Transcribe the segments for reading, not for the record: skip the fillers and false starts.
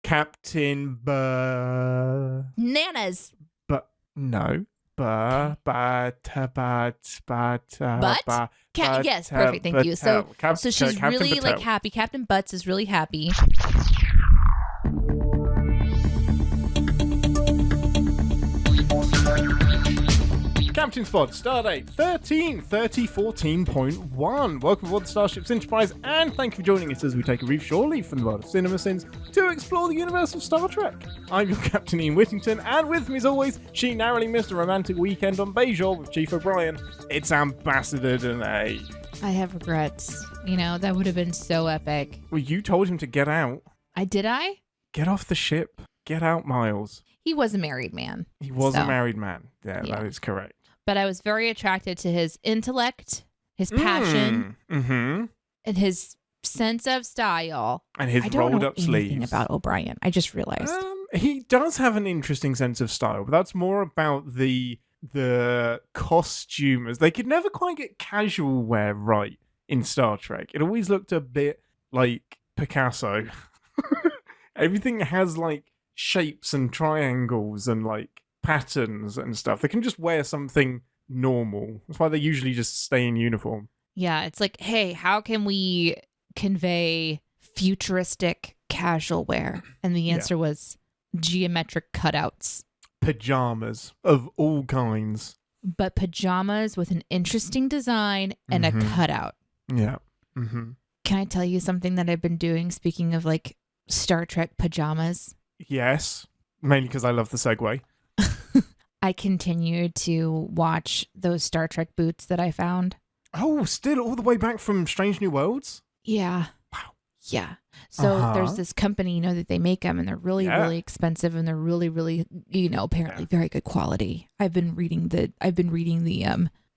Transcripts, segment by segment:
Captain Nanas. But no. Yes, perfect. Thank you. So she's really like happy. Captain Butts is really happy. Captain Spot, Stardate 133014.1. Welcome aboard the Starship's Enterprise, and thank you for joining us as we take a brief shore leave from the world of Cinemasins to explore the universe of Star Trek. I'm your Captain Ian Whittington, and with me as always, she narrowly missed a romantic weekend on Bajor with Chief O'Brien. It's Ambassador Danae. I have regrets. You know, that would have been so epic. Well, you told him to get out. Did I? Get off the ship. Get out, Miles. He was a married man. He was a married man. Yeah, that is correct. But I was very attracted to his intellect, his passion, and his sense of style. And his rolled-up sleeves. I don't know anything about O'Brien. I just realized. He does have an interesting sense of style, but that's more about the costumers. They could never quite get casual wear right in Star Trek. It always looked a bit like Picasso. Everything has like shapes and triangles and like patterns and stuff. They can just wear something normal. That's why they usually just stay in uniform. Yeah, it's like, hey, how can we convey futuristic casual wear? And the answer was geometric cutouts. Pajamas of all kinds. But pajamas with an interesting design and a cutout. Yeah. Can I tell you something that I've been doing, speaking of like Star Trek pajamas? Yes. Mainly because I love the segue. I continue to watch those Star Trek boots that I found. Oh, still all the way back from Strange New Worlds? Yeah. Wow. Yeah. So there's this company, you know, that they make them, and they're really, really expensive, and they're really, really, you know, apparently very good quality. I've been reading the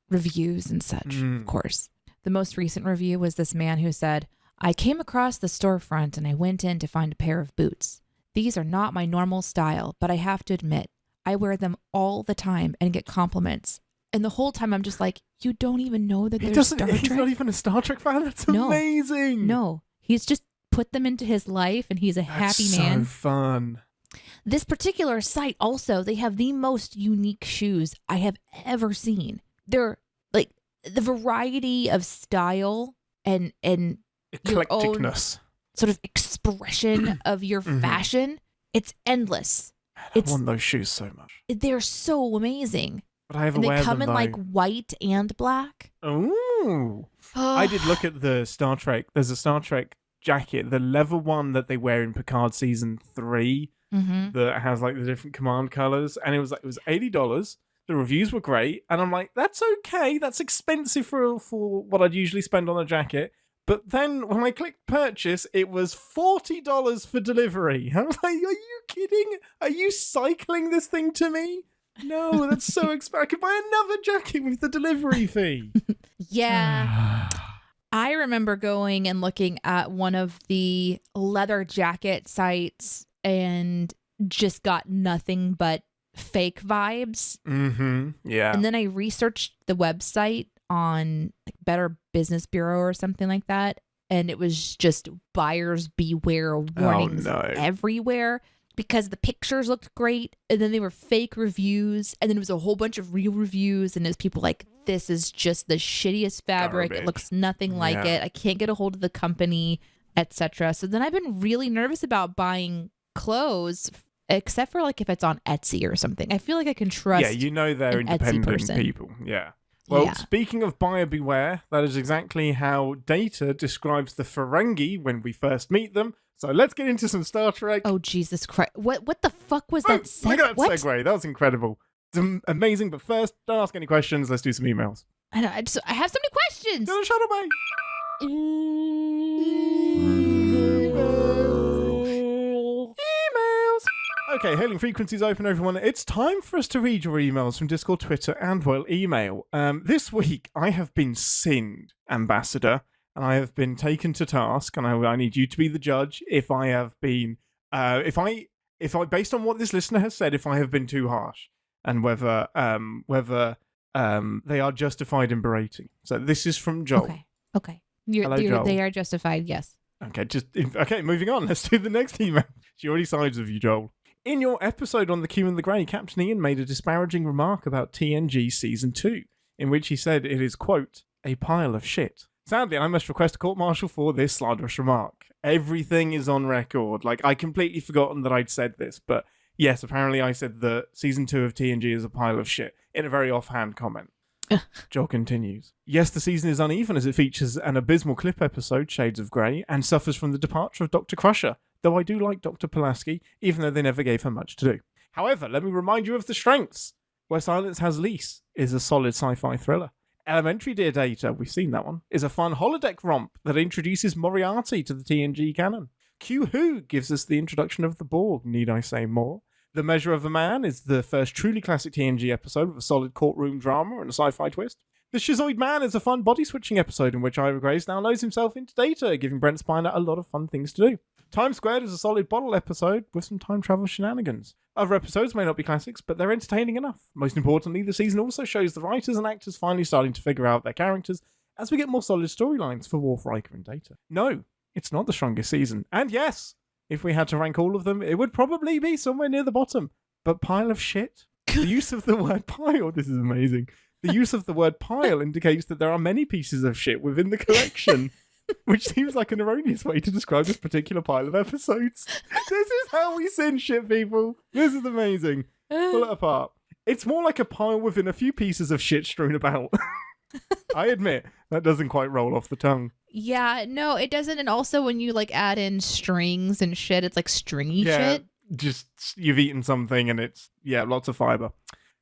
reviews and such, of course. The most recent review was this man who said, I came across the storefront and I went in to find a pair of boots. These are not my normal style, but I have to admit, I wear them all the time and get compliments. And the whole time I'm just like, you don't even know that they're Star Trek? He's not even a Star Trek fan? That's amazing. No. He's just put them into his life and he's a happy man. So fun. This particular site also, they have the most unique shoes I have ever seen. They're like the variety of style and eclecticness. Sort of expression of your fashion. It's endless. I want those shoes so much. They're so amazing. But I wear them. They come in like white and black. Ooh. I did look at the Star Trek. There's a Star Trek jacket, the leather one that they wear in Picard season 3 that has like the different command colors. And it was $80. The reviews were great. And I'm like, that's okay. That's expensive for what I'd usually spend on a jacket. But then when I clicked purchase, it was $40 for delivery. I was like, are you kidding? Are you cycling this thing to me? No, that's so expensive. I could buy another jacket with the delivery fee. Yeah. I remember going and looking at one of the leather jacket sites and just got nothing but fake vibes. Yeah. And then I researched the website on like Better Business Bureau or something like that, and it was just buyers beware warnings everywhere because the pictures looked great, and then they were fake reviews, and then it was a whole bunch of real reviews, and there's people like, this is just the shittiest fabric. Garbage. It looks nothing like it. I can't get a hold of the company, etc. So then I've been really nervous about buying clothes, except for like if it's on Etsy or something. I feel like I can trust. Yeah, you know they're independent people. Yeah. Well, speaking of buyer beware, that is exactly how Data describes the Ferengi when we first meet them. So let's get into some Star Trek. Oh, Jesus Christ. What the fuck was that segue? Look at that segue. That was incredible. It's amazing. But first, don't ask any questions. Let's do some emails. I know. I have so many questions. Go to Shuttle Bay. Okay, hailing frequencies open, everyone. It's time for us to read your emails from Discord, Twitter, and, well, email. This week, I have been sinned, Ambassador, and I have been taken to task, and I need you to be the judge if I have been, if I, based on what this listener has said, if I have been too harsh, and whether they are justified in berating. So this is from Joel. Okay. Hello, Joel. They are justified, yes. Okay, moving on. Let's do the next email. She already sides with you, Joel. In your episode on the Q and the Grey, Captain Ian made a disparaging remark about TNG Season 2, in which he said it is, quote, a pile of shit. Sadly, I must request a court-martial for this slanderous remark. Everything is on record. Like, I completely forgotten that I'd said this, but yes, apparently I said that Season 2 of TNG is a pile of shit in a very offhand comment. Joel continues. Yes, the season is uneven as it features an abysmal clip episode, Shades of Grey, and suffers from the departure of Dr. Crusher, though I do like Dr. Pulaski, even though they never gave her much to do. However, let me remind you of the strengths. Where Silence Has Lease is a solid sci-fi thriller. Elementary Dear Data, we've seen that one, is a fun holodeck romp that introduces Moriarty to the TNG canon. Q Who gives us the introduction of the Borg, need I say more? The Measure of a Man is the first truly classic TNG episode with a solid courtroom drama and a sci-fi twist. The Schizoid Man is a fun body-switching episode in which Ira Grace downloads himself into Data, giving Brent Spiner a lot of fun things to do. Time Squared is a solid bottle episode with some time travel shenanigans. Other episodes may not be classics, but they're entertaining enough. Most importantly, the season also shows the writers and actors finally starting to figure out their characters as we get more solid storylines for Worf, Riker, and Data. No, it's not the strongest season. And yes, if we had to rank all of them, it would probably be somewhere near the bottom. But pile of shit? The use of the word pile, this is amazing. The use of the word pile indicates that there are many pieces of shit within the collection, which seems like an erroneous way to describe this particular pile of episodes. This is how we sin shit, people. This is amazing. Pull it apart. It's more like a pile within a few pieces of shit strewn about. I admit, that doesn't quite roll off the tongue. Yeah, no, it doesn't. And also when you like add in strings and shit, it's like stringy shit. Just you've eaten something and it's, lots of fiber.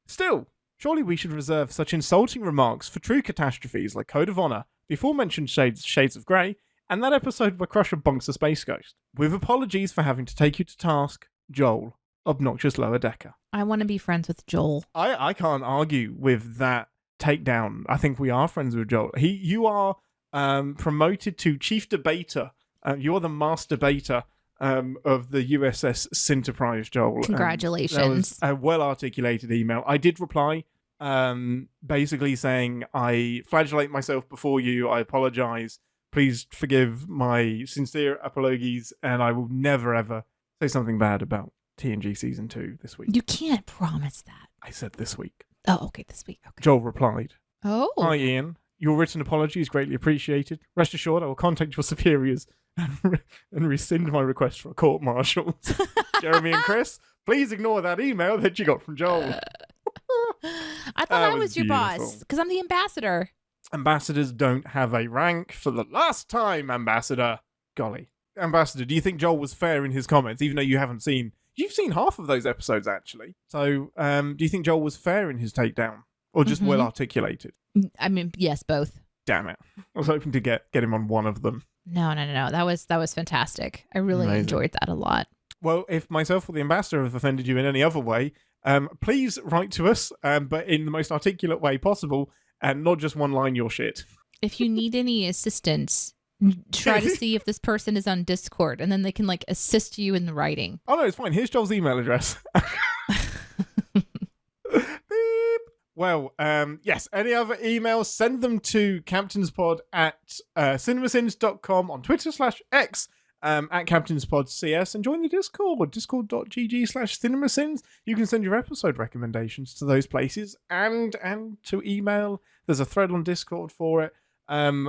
Still, surely we should reserve such insulting remarks for true catastrophes like Code of Honor, the aforementioned Shades of Grey, and that episode where Crusher bonks a space ghost. With apologies for having to take you to task, Joel, obnoxious lower decker. I want to be friends with Joel. I can't argue with that takedown. I think we are friends with Joel. You are promoted to chief debater. You're the master debater of the USS Sinterprise, Joel. Congratulations. That was a well-articulated email. I did reply, basically saying, I flagellate myself before you. I apologise. Please forgive my sincere apologies, and I will never, ever say something bad about TNG Season 2 this week. You can't promise that. I said this week. Oh, okay, this week. Okay. Joel replied, Oh. Hi, Ian. Your written apology is greatly appreciated. Rest assured, I will contact your superiors and rescind my request for a court-martial. Jeremy and Chris, please ignore that email that you got from Joel. I thought I was your boss, because I'm the ambassador. Ambassadors don't have a rank. For the last time, Ambassador. Golly. Ambassador, do you think Joel was fair in his comments, even though you haven't seen... You've seen half of those episodes, actually. So, do you think Joel was fair in his takedown? Or just well articulated? I mean, yes, both. Damn it. I was hoping to get him on one of them. No. That was fantastic. I really enjoyed that a lot. Well, if myself or the ambassador have offended you in any other way, please write to us, but in the most articulate way possible, and not just one line your shit. If you need any assistance, try to see if this person is on Discord, and then they can like assist you in the writing. Oh no, it's fine. Here's Joel's email address. Beep. Well, yes, any other emails, send them to captainspod at cinemasins.com, on Twitter /X, at captainspodcs, and join the Discord, discord.gg/cinemasins. You can send your episode recommendations to those places and to email. There's a thread on Discord for it.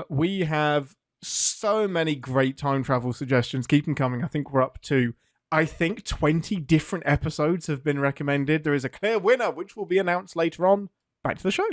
We have so many great time travel suggestions. Keep them coming. I think we're up to 20 different episodes have been recommended. There is a clear winner, which will be announced later on. Back to the show.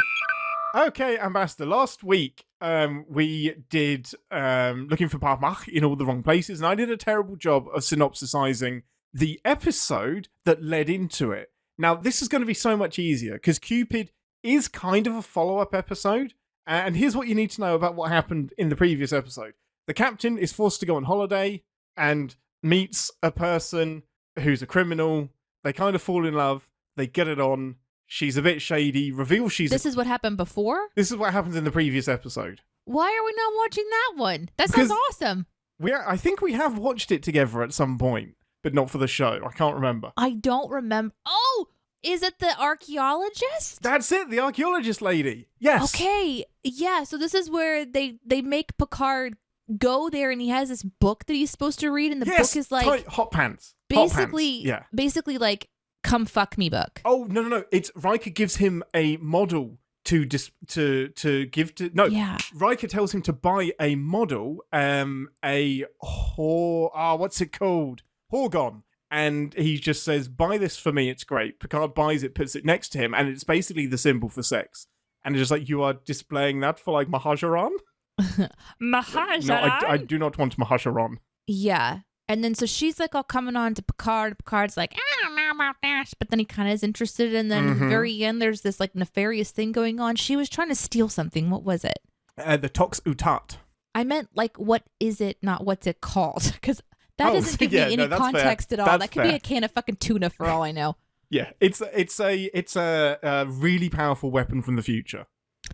Okay, Ambassador, last week we did Looking for Parmach in all the wrong places, and I did a terrible job of synopsisizing the episode that led into it. Now, this is going to be so much easier, because Qpid is kind of a follow-up episode, and here's what you need to know about what happened in the previous episode. The captain is forced to go on holiday and meets a person who's a criminal. They kind of fall in love. They get it on. She's a bit shady. Reveals she's... This is what happened before? This is what happens in the previous episode. Why are we not watching that one? That sounds awesome. I think we have watched it together at some point, but not for the show. I can't remember. I don't remember. Oh, is it the archaeologist? That's it, the archaeologist lady. Yes. Okay. Yeah, so this is where they make Picard go there, and he has this book that he's supposed to read, and the book is like... Hot pants. basically like come fuck me book. Oh no! It's Riker gives him a model to give to. No, Riker tells him to buy a model. What's it called? Horgon. And he just says, "Buy this for me. It's great." Picard buys it, puts it next to him, and it's basically the symbol for sex. And it's just like, you are displaying that for like Mahajaran? Mahajaran? No, I do not want Mahajaran. Yeah. And then so she's like all coming on to Picard. Picard's like, I don't know about that. But then he kind of is interested. And then at the very end, there's this like nefarious thing going on. She was trying to steal something. What was it? The Tox Utat. I meant like, what is it? Not what's it called? Because that doesn't give me any context at all. That could be a can of fucking tuna for all I know. Yeah, it's a really powerful weapon from the future.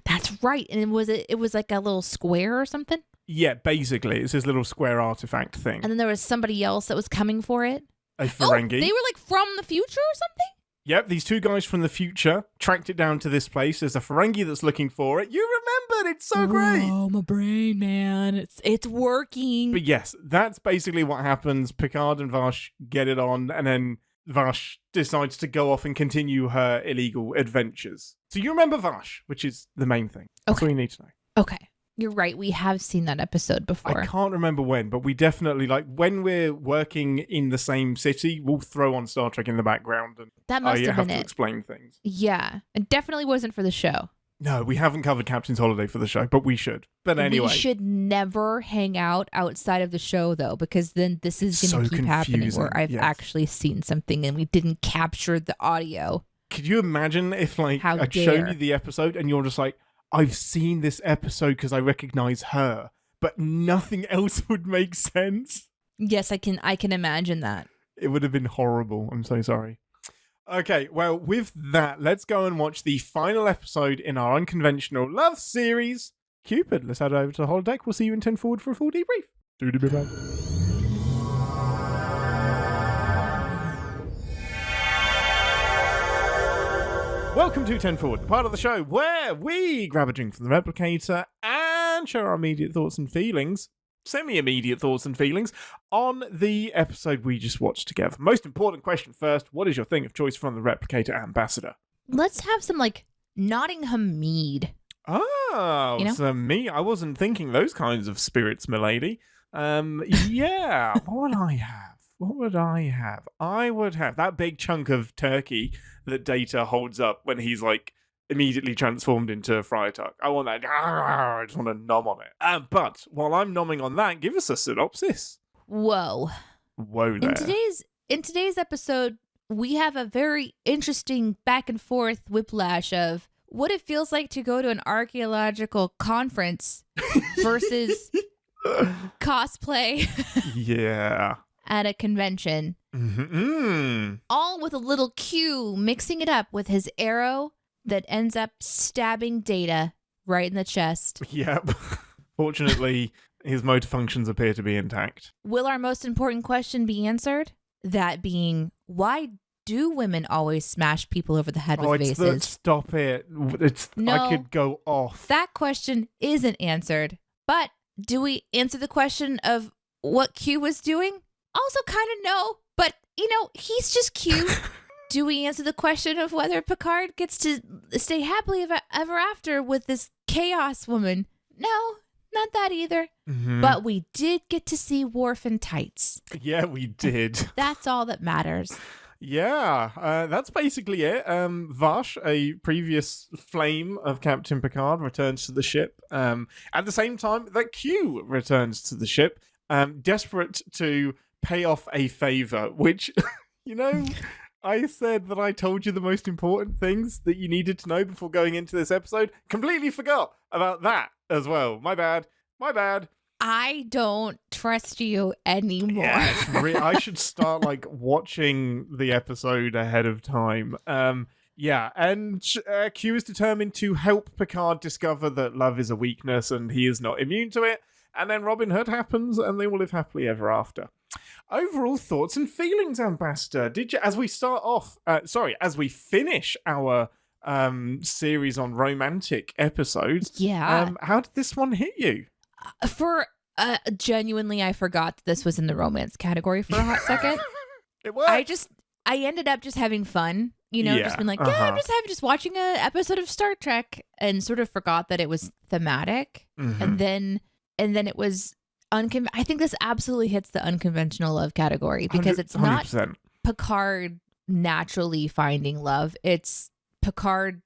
That's right. And it was like a little square or something? Yeah, basically. It's this little square artifact thing. And then there was somebody else that was coming for it? A Ferengi. Oh, they were like from the future or something? Yep, these two guys from the future tracked it down to this place. There's a Ferengi that's looking for it. You remembered. It's so great. Oh, my brain, man. It's working. But yes, that's basically what happens. Picard and Vash get it on, and then Vash decides to go off and continue her illegal adventures. So you remember Vash, which is the main thing. That's all you need to know. Okay. You're right. We have seen that episode before. I can't remember when, but we definitely, like, when we're working in the same city, we'll throw on Star Trek in the background. And that must have been to explain things. Yeah. It definitely wasn't for the show. No, we haven't covered Captain's Holiday for the show, but we should. But anyway. We should never hang out outside of the show, though, because then this is going to keep happening where I've actually seen something and we didn't capture the audio. Could you imagine if, like, I'd shown you the episode and you're just like, I've seen this episode because I recognize her, but nothing else would make sense? Yes, I can imagine that. It would have been horrible. I'm so sorry. Okay, well, with that, let's go and watch the final episode in our unconventional love series, Qpid. Let's head over to the holodeck. We'll see you in 10 forward for a full debrief. Do be back. Welcome to 10 Forward, the part of the show where we grab a drink from the replicator and share our immediate thoughts and feelings, semi-immediate thoughts and feelings, on the episode we just watched together. Most important question first, what is your thing of choice from the replicator ambassador? Let's have some, like, Nottingham mead. Oh, you know? So me, I wasn't thinking those kinds of spirits, milady. Yeah, what would I have? What would I have? I would have that big chunk of turkey that Data holds up when he's like immediately transformed into a Friar Tuck. I want that. I just want to nom on it. But while I'm nomming on that, give us a synopsis. Whoa there. In today's episode, we have a very interesting back and forth whiplash of what it feels like to go to an archaeological conference versus cosplay. Yeah. At a convention. Mm-hmm. All with a little Q mixing it up with his arrow that ends up stabbing Data right in the chest. Yep. Fortunately, his motor functions appear to be intact. Will our most important question be answered? That being, why do women always smash people over the head with vases? Stop it. I could go off. That question isn't answered. But do we answer the question of what Q was doing? Also kind of no, but, you know, he's just cute. Do we answer the question of whether Picard gets to stay happily ever after with this chaos woman? No, not that either. Mm-hmm. But we did get to see Worf in tights. Yeah, we did. That's all that matters. Yeah, that's basically it. Vash, a previous flame of Captain Picard, returns to the ship. At the same time that Q returns to the ship, desperate to pay off a favor, which, you know, I said that I told you the most important things that you needed to know before going into this episode. Completely forgot about that as well. My bad. I don't trust you anymore. Yeah, I should start like watching the episode ahead of time. Yeah, and Q is determined to help Picard discover that love is a weakness and he is not immune to it. And then Robin Hood happens and they will live happily ever after. Overall thoughts and feelings, Ambassador. As we finish our series on romantic episodes, how did this one hit you? Genuinely, I forgot that this was in the romance category for a hot second. It works. I ended up just having fun, just being like, I'm just watching a episode of Star Trek, and sort of forgot that it was thematic. And then it was I think this absolutely hits the unconventional love category, because it's not 100%. Picard naturally finding love. It's Picard,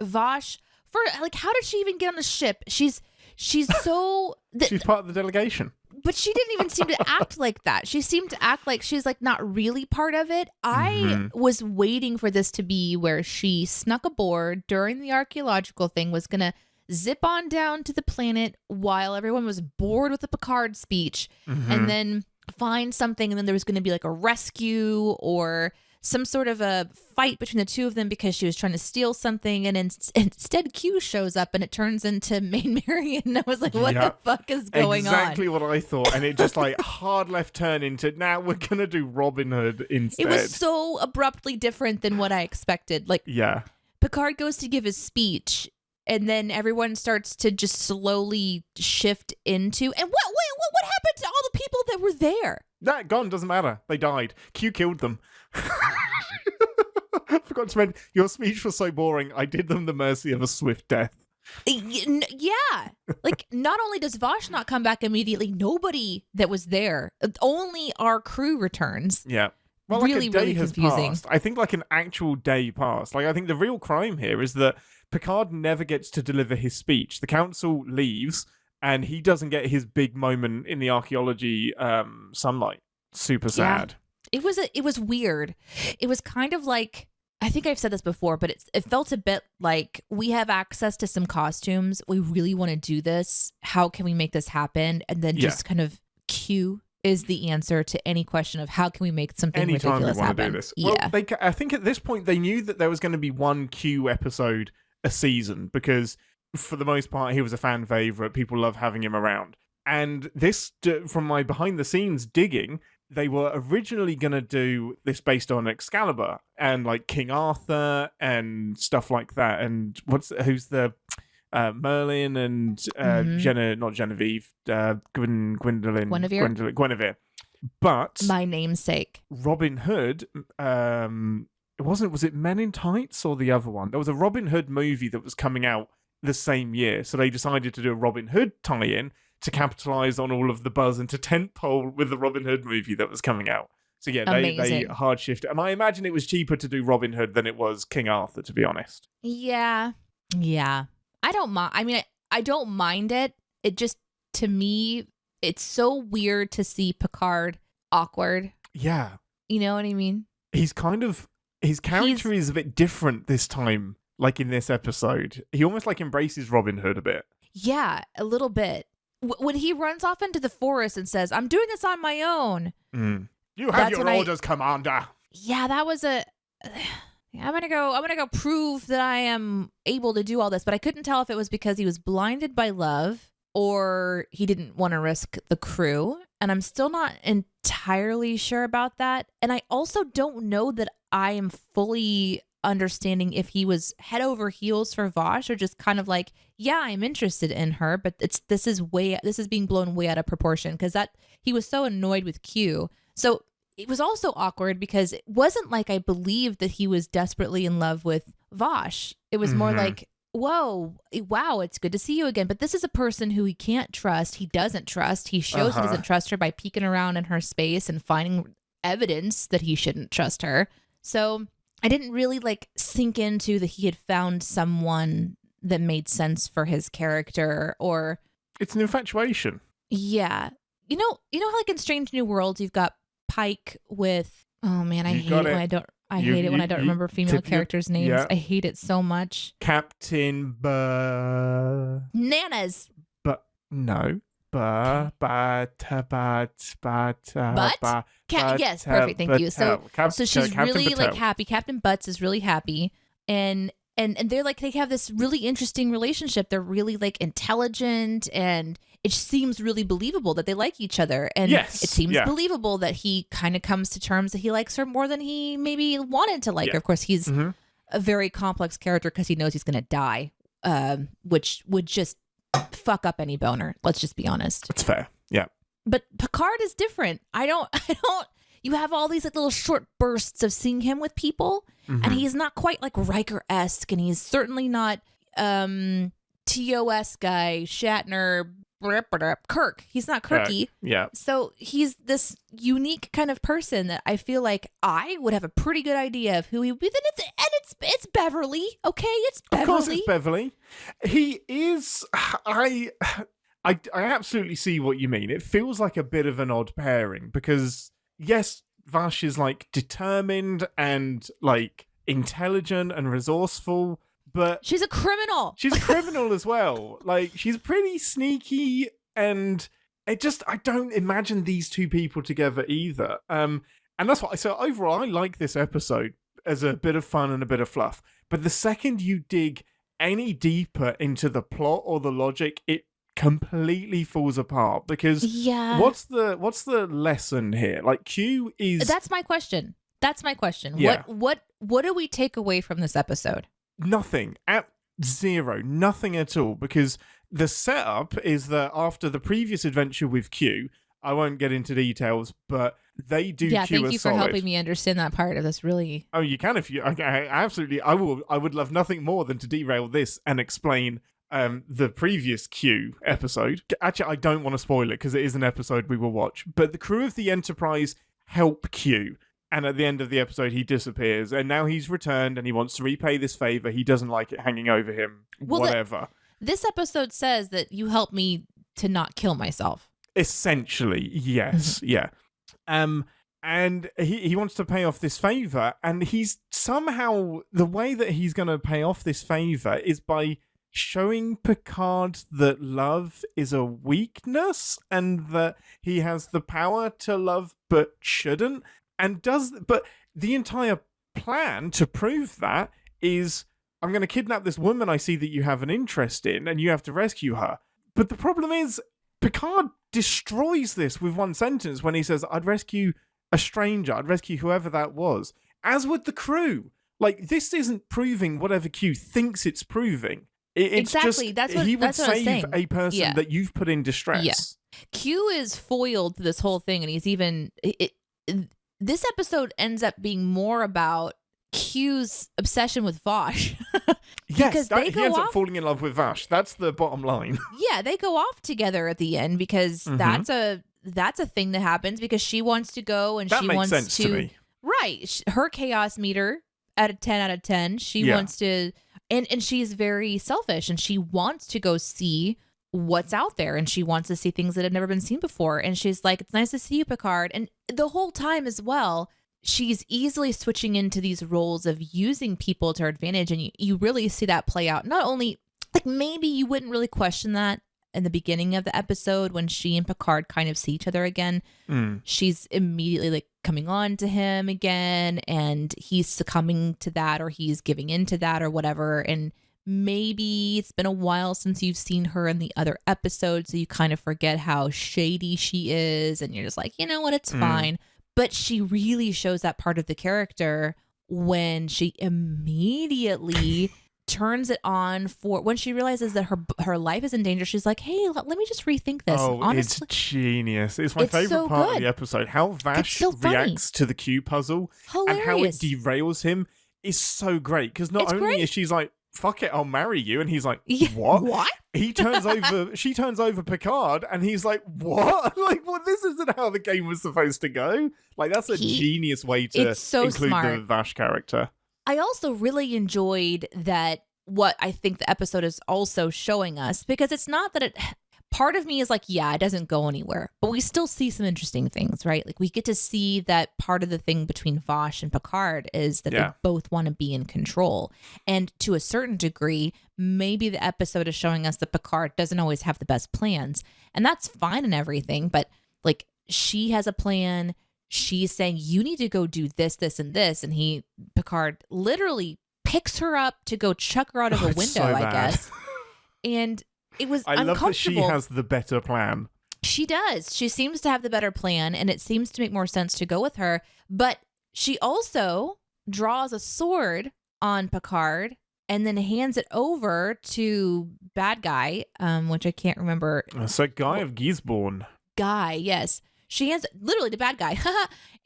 Vosh, for like, how did she even get on the ship? She's so she's part of the delegation. But she didn't even seem to act like that. She seemed to act like she's like not really part of it. I was waiting for this to be where she snuck aboard during the archaeological thing, was going to zip on down to the planet while everyone was bored with the Picard speech, and then find something, and then there was going to be like a rescue or some sort of a fight between the two of them because she was trying to steal something, and instead Q shows up and it turns into Maid Marian, and I was like, what the fuck is going on? Exactly what I thought, and it just like hard left turn into, now we're gonna do Robin Hood instead. It was so abruptly different than what I expected. Like, Picard goes to give his speech, and then everyone starts to just slowly shift into, and what happened to all the people that were there? That gone, doesn't matter. They died. Q killed them. I forgot to mention, your speech was so boring, I did them the mercy of a swift death. Yeah. Like, not only does Vosh not come back immediately, nobody that was there, only our crew returns. Yeah. Well, really, like a day really has confusing. passed. I think like an actual day passed. Like, I think the real crime here is that Picard never gets to deliver his speech. The council leaves, and he doesn't get his big moment in the archaeology sunlight. Super sad. It was weird. It was kind of like, I think I've said this before, but it felt a bit like, we have access to some costumes. We really want to do this. How can we make this happen? And then just kind of Q is the answer to any question of how can we make something ridiculous happen. Anytime we want to do this. Yeah. Well, I think at this point they knew that there was going to be one Q episode a season, because for the most part he was a fan favorite. People love having him around. And this, from my behind the scenes digging, they were originally going to do this based on Excalibur and like King Arthur and stuff like that. And who's the Merlin and not Genevieve, Guinevere. But my namesake, Robin Hood, was it Men in Tights or the other one? There was a Robin Hood movie that was coming out the same year. So they decided to do a Robin Hood tie-in to capitalize on all of the buzz and to tentpole with the Robin Hood movie that was coming out. So yeah, they hard shifted. And I imagine it was cheaper to do Robin Hood than it was King Arthur, to be honest. Yeah. I don't mind. I mean, I don't mind it. It just, to me, it's so weird to see Picard awkward. Yeah. You know what I mean? His character is a bit different this time, like in this episode. He almost like embraces Robin Hood a bit. Yeah, a little bit. When he runs off into the forest and says, I'm doing this on my own. You have your orders, Commander. Yeah, that was I'm gonna go prove that I am able to do all this. But I couldn't tell if it was because he was blinded by love or he didn't want to risk the crew. And I'm still not entirely sure about that. And I also don't know that I am fully understanding if he was head over heels for Vosh or just kind of like, yeah, I'm interested in her, but this is being blown way out of proportion, because that he was so annoyed with Q. So it was also awkward because it wasn't like I believed that he was desperately in love with Vosh. It was more like, whoa, wow, it's good to see you again. But this is a person who he can't trust. He doesn't trust. He shows he doesn't trust her by peeking around in her space and finding evidence that he shouldn't trust her. So I didn't really like sink into that he had found someone that made sense for his character, or it's an infatuation. Yeah. You know how like in Strange New Worlds you've got Pike with, oh man, I hate it when I don't remember female characters' names. Yeah. I hate it so much. Captain Nanas. But no. Yes, perfect. Thank you. So she's really like happy. Captain Butts is really happy, and they're like, they have this really interesting relationship. They're really like intelligent, and it seems really believable that they like each other. And it seems believable that he kind of comes to terms that he likes her more than he maybe wanted to like her. Of course, he's a very complex character because he knows he's going to die, which would just fuck up any boner. Let's just be honest. It's fair. Yeah. But Picard is different. I don't, you have all these like little short bursts of seeing him with people, and he's not quite like Riker-esque, and he's certainly not TOS guy, Shatner, Kirk. He's not Kirky. Yeah. So he's this unique kind of person that I feel like I would have a pretty good idea of who he would be. It's Beverly, okay? It's Beverly. Of course it's Beverly. He is... I absolutely see what you mean. It feels like a bit of an odd pairing because, yes, Vash is like determined and like intelligent and resourceful, but she's a criminal. She's a criminal as well. Like, she's pretty sneaky, and I don't imagine these two people together either. And that's why. So overall, I like this episode as a bit of fun and a bit of fluff. But the second you dig any deeper into the plot or the logic, it completely falls apart. Because what's the lesson here? Like, Q is. That's my question. Yeah. What do we take away from this episode? Nothing. At zero. Nothing at all. Because the setup is that after the previous adventure with Q, I won't get into details, but they do Q thank you for helping me understand that part of this, really. Oh, you can if you... Okay, absolutely. I would love nothing more than to derail this and explain the previous Q episode. Actually, I don't want to spoil it because it is an episode we will watch. But the crew of the Enterprise help Q. And at the end of the episode, he disappears. And now he's returned and he wants to repay this favor. He doesn't like it hanging over him. Well, whatever. This episode says that you helped me to not kill myself. Essentially, yes. Yeah. And he wants to pay off this favor. And he's somehow... The way that he's going to pay off this favor is by showing Picard that love is a weakness and that he has the power to love but shouldn't. But the entire plan to prove that is, I'm going to kidnap this woman I see that you have an interest in, and you have to rescue her. But the problem is, Picard destroys this with one sentence when he says, I'd rescue a stranger, I'd rescue whoever that was, as would the crew. Like, this isn't proving whatever Q thinks it's proving. It's exactly. Just, he would save a person that you've put in distress. Yeah. Q is foiled to this whole thing, and he's even... This episode ends up being more about Q's obsession with Vash. Yes, he ends up falling in love with Vash. That's the bottom line. Yeah, they go off together at the end because that's a thing that happens because she wants to go and that she makes wants sense to me. Right. Her chaos meter at a 10 out of 10. She wants to, and she's very selfish and she wants to go see what's out there and she wants to see things that have never been seen before. And she's like, it's nice to see you, Picard. And the whole time as well, she's easily switching into these roles of using people to her advantage. And you really see that play out. Not only, like, maybe you wouldn't really question that in the beginning of the episode when she and Picard kind of see each other again. She's immediately like coming on to him again and he's succumbing to that or he's giving into that or whatever. And maybe it's been a while since you've seen her in the other episodes, so you kind of forget how shady she is and you're just like, you know what, it's fine. But she really shows that part of the character when she immediately turns it on for when she realizes that her life is in danger. She's like, hey, let me just rethink this. Oh, honestly, it's genius. It's my favorite part of the episode. How Vash reacts to the Q puzzle and how it derails him is so great because not only is she's like, fuck it, I'll marry you. And he's like, what? She turns over Picard and he's like, what? Like, well, this isn't how the game was supposed to go. Like, that's a genius way to include the Vash character. I also really enjoyed that what I think the episode is also showing us, because it's not that part of me is like, yeah, it doesn't go anywhere, but we still see some interesting things, right? Like we get to see that part of the thing between Vash and Picard is that they both want to be in control. And to a certain degree, maybe the episode is showing us that Picard doesn't always have the best plans, and that's fine and everything. But like, she has a plan. She's saying, you need to go do this, this, and this. And Picard literally picks her up to go chuck her out of a window, so I guess. And it was uncomfortable. I love that she has the better plan. She does. She seems to have the better plan, and it seems to make more sense to go with her. But she also draws a sword on Picard and then hands it over to bad guy, which I can't remember. It's a Guy of Gisborne. Guy, yes. She hands literally to bad guy.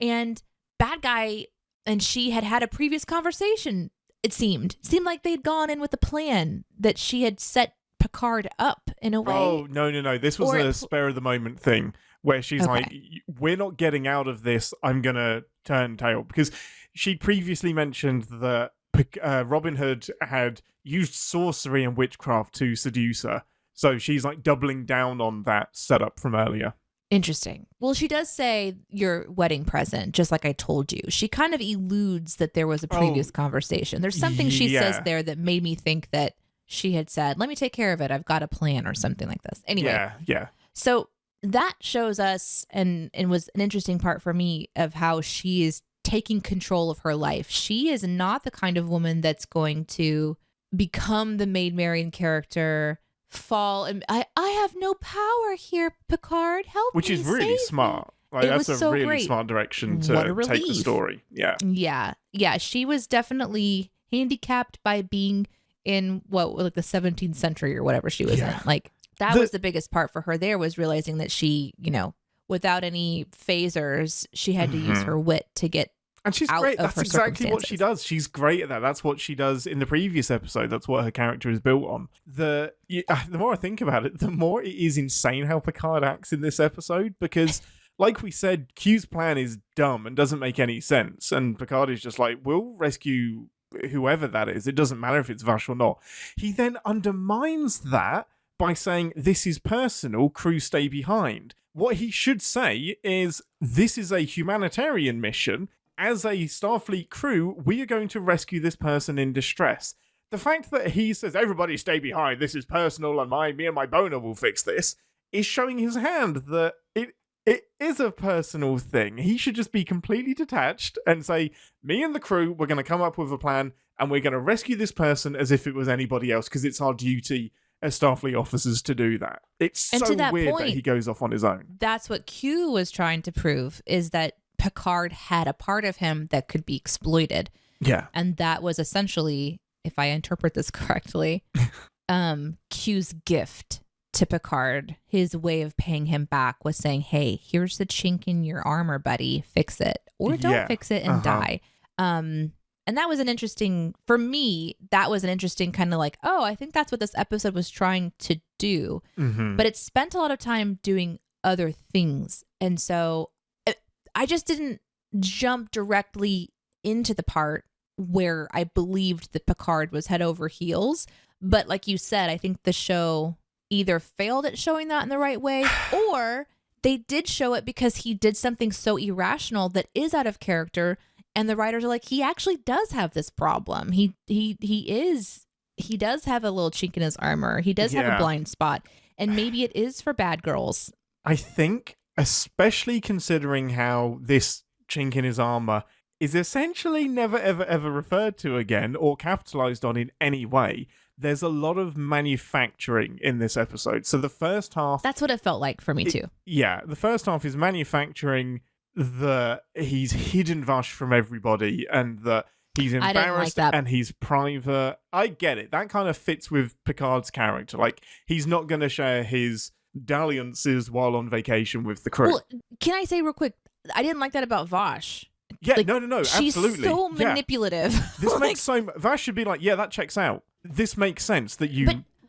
And bad guy and she had a previous conversation, it seemed. It seemed like they'd gone in with a plan that she had set Picard up in a way. Oh, no. This was a spur of the moment thing where she's like, we're not getting out of this. I'm going to turn tail. Because she'd previously mentioned that Robin Hood had used sorcery and witchcraft to seduce her. So she's like doubling down on that setup from earlier. Interesting. Well, she does say your wedding present, just like I told you. She kind of eludes that there was a previous conversation. There's something she says there that made me think that she had said, let me take care of it. I've got a plan or something like this. Anyway. Yeah. So that shows us, and was an interesting part for me, of how she is taking control of her life. She is not the kind of woman that's going to become the Maid Marian character, fall and I have no power here, Picard, help me. Which is really smart. Like, that's a really smart direction to take the story. Yeah. She was definitely handicapped by being in like the 17th century or whatever she was in. Like that was the biggest part for her there, was realizing that she, without any phasers, she had to use her wit to get and she's great. That's exactly what she does. She's great at that. That's what she does in the previous episode. That's what her character is built on. The more I think about it, the more it is insane how Picard acts in this episode, because like we said, Q's plan is dumb and doesn't make any sense. And Picard is just like, we'll rescue whoever that is. It doesn't matter if it's Vash or not. He then undermines that by saying, this is personal, crew stay behind. What he should say is, this is a humanitarian mission. As a Starfleet crew, we are going to rescue this person in distress. The fact that he says, everybody stay behind, this is personal, and me and my boner will fix this, is showing his hand that it is a personal thing. He should just be completely detached and say, me and the crew, we're going to come up with a plan, and we're going to rescue this person as if it was anybody else, because it's our duty as Starfleet officers to do that. It's so weird that he goes off on his own. That's what Q was trying to prove, is that Picard had a part of him that could be exploited. Yeah. And that was essentially, if I interpret this correctly, Q's gift to Picard. His way of paying him back was saying, hey, here's the chink in your armor, buddy. Fix it. Or don't fix it and die. And that was for me, that was an interesting kind of like, I think that's what this episode was trying to do. Mm-hmm. But it spent a lot of time doing other things. And so I just didn't jump directly into the part where I believed that Picard was head over heels. But like you said, I think the show either failed at showing that in the right way, or they did show it because he did something so irrational that is out of character. And the writers are like, he actually does have this problem. He does have a little chink in his armor. He does have a blind spot. And maybe it is for bad girls. I think, especially considering how this chink in his armor is essentially never, ever referred to again or capitalized on in any way. There's a lot of manufacturing in this episode. So the first half... That's what it felt like for me, too. Yeah, the first half is manufacturing that he's hidden Vash from everybody and that he's embarrassed and he's private. I get it. That kind of fits with Picard's character. Like, he's not going to share his dalliances while on vacation with the crew. Well, can I say real quick, I didn't like that about Vash. Yeah, like, no, she's absolutely. She's so manipulative. This makes Vash should be like, yeah, that checks out. This makes sense that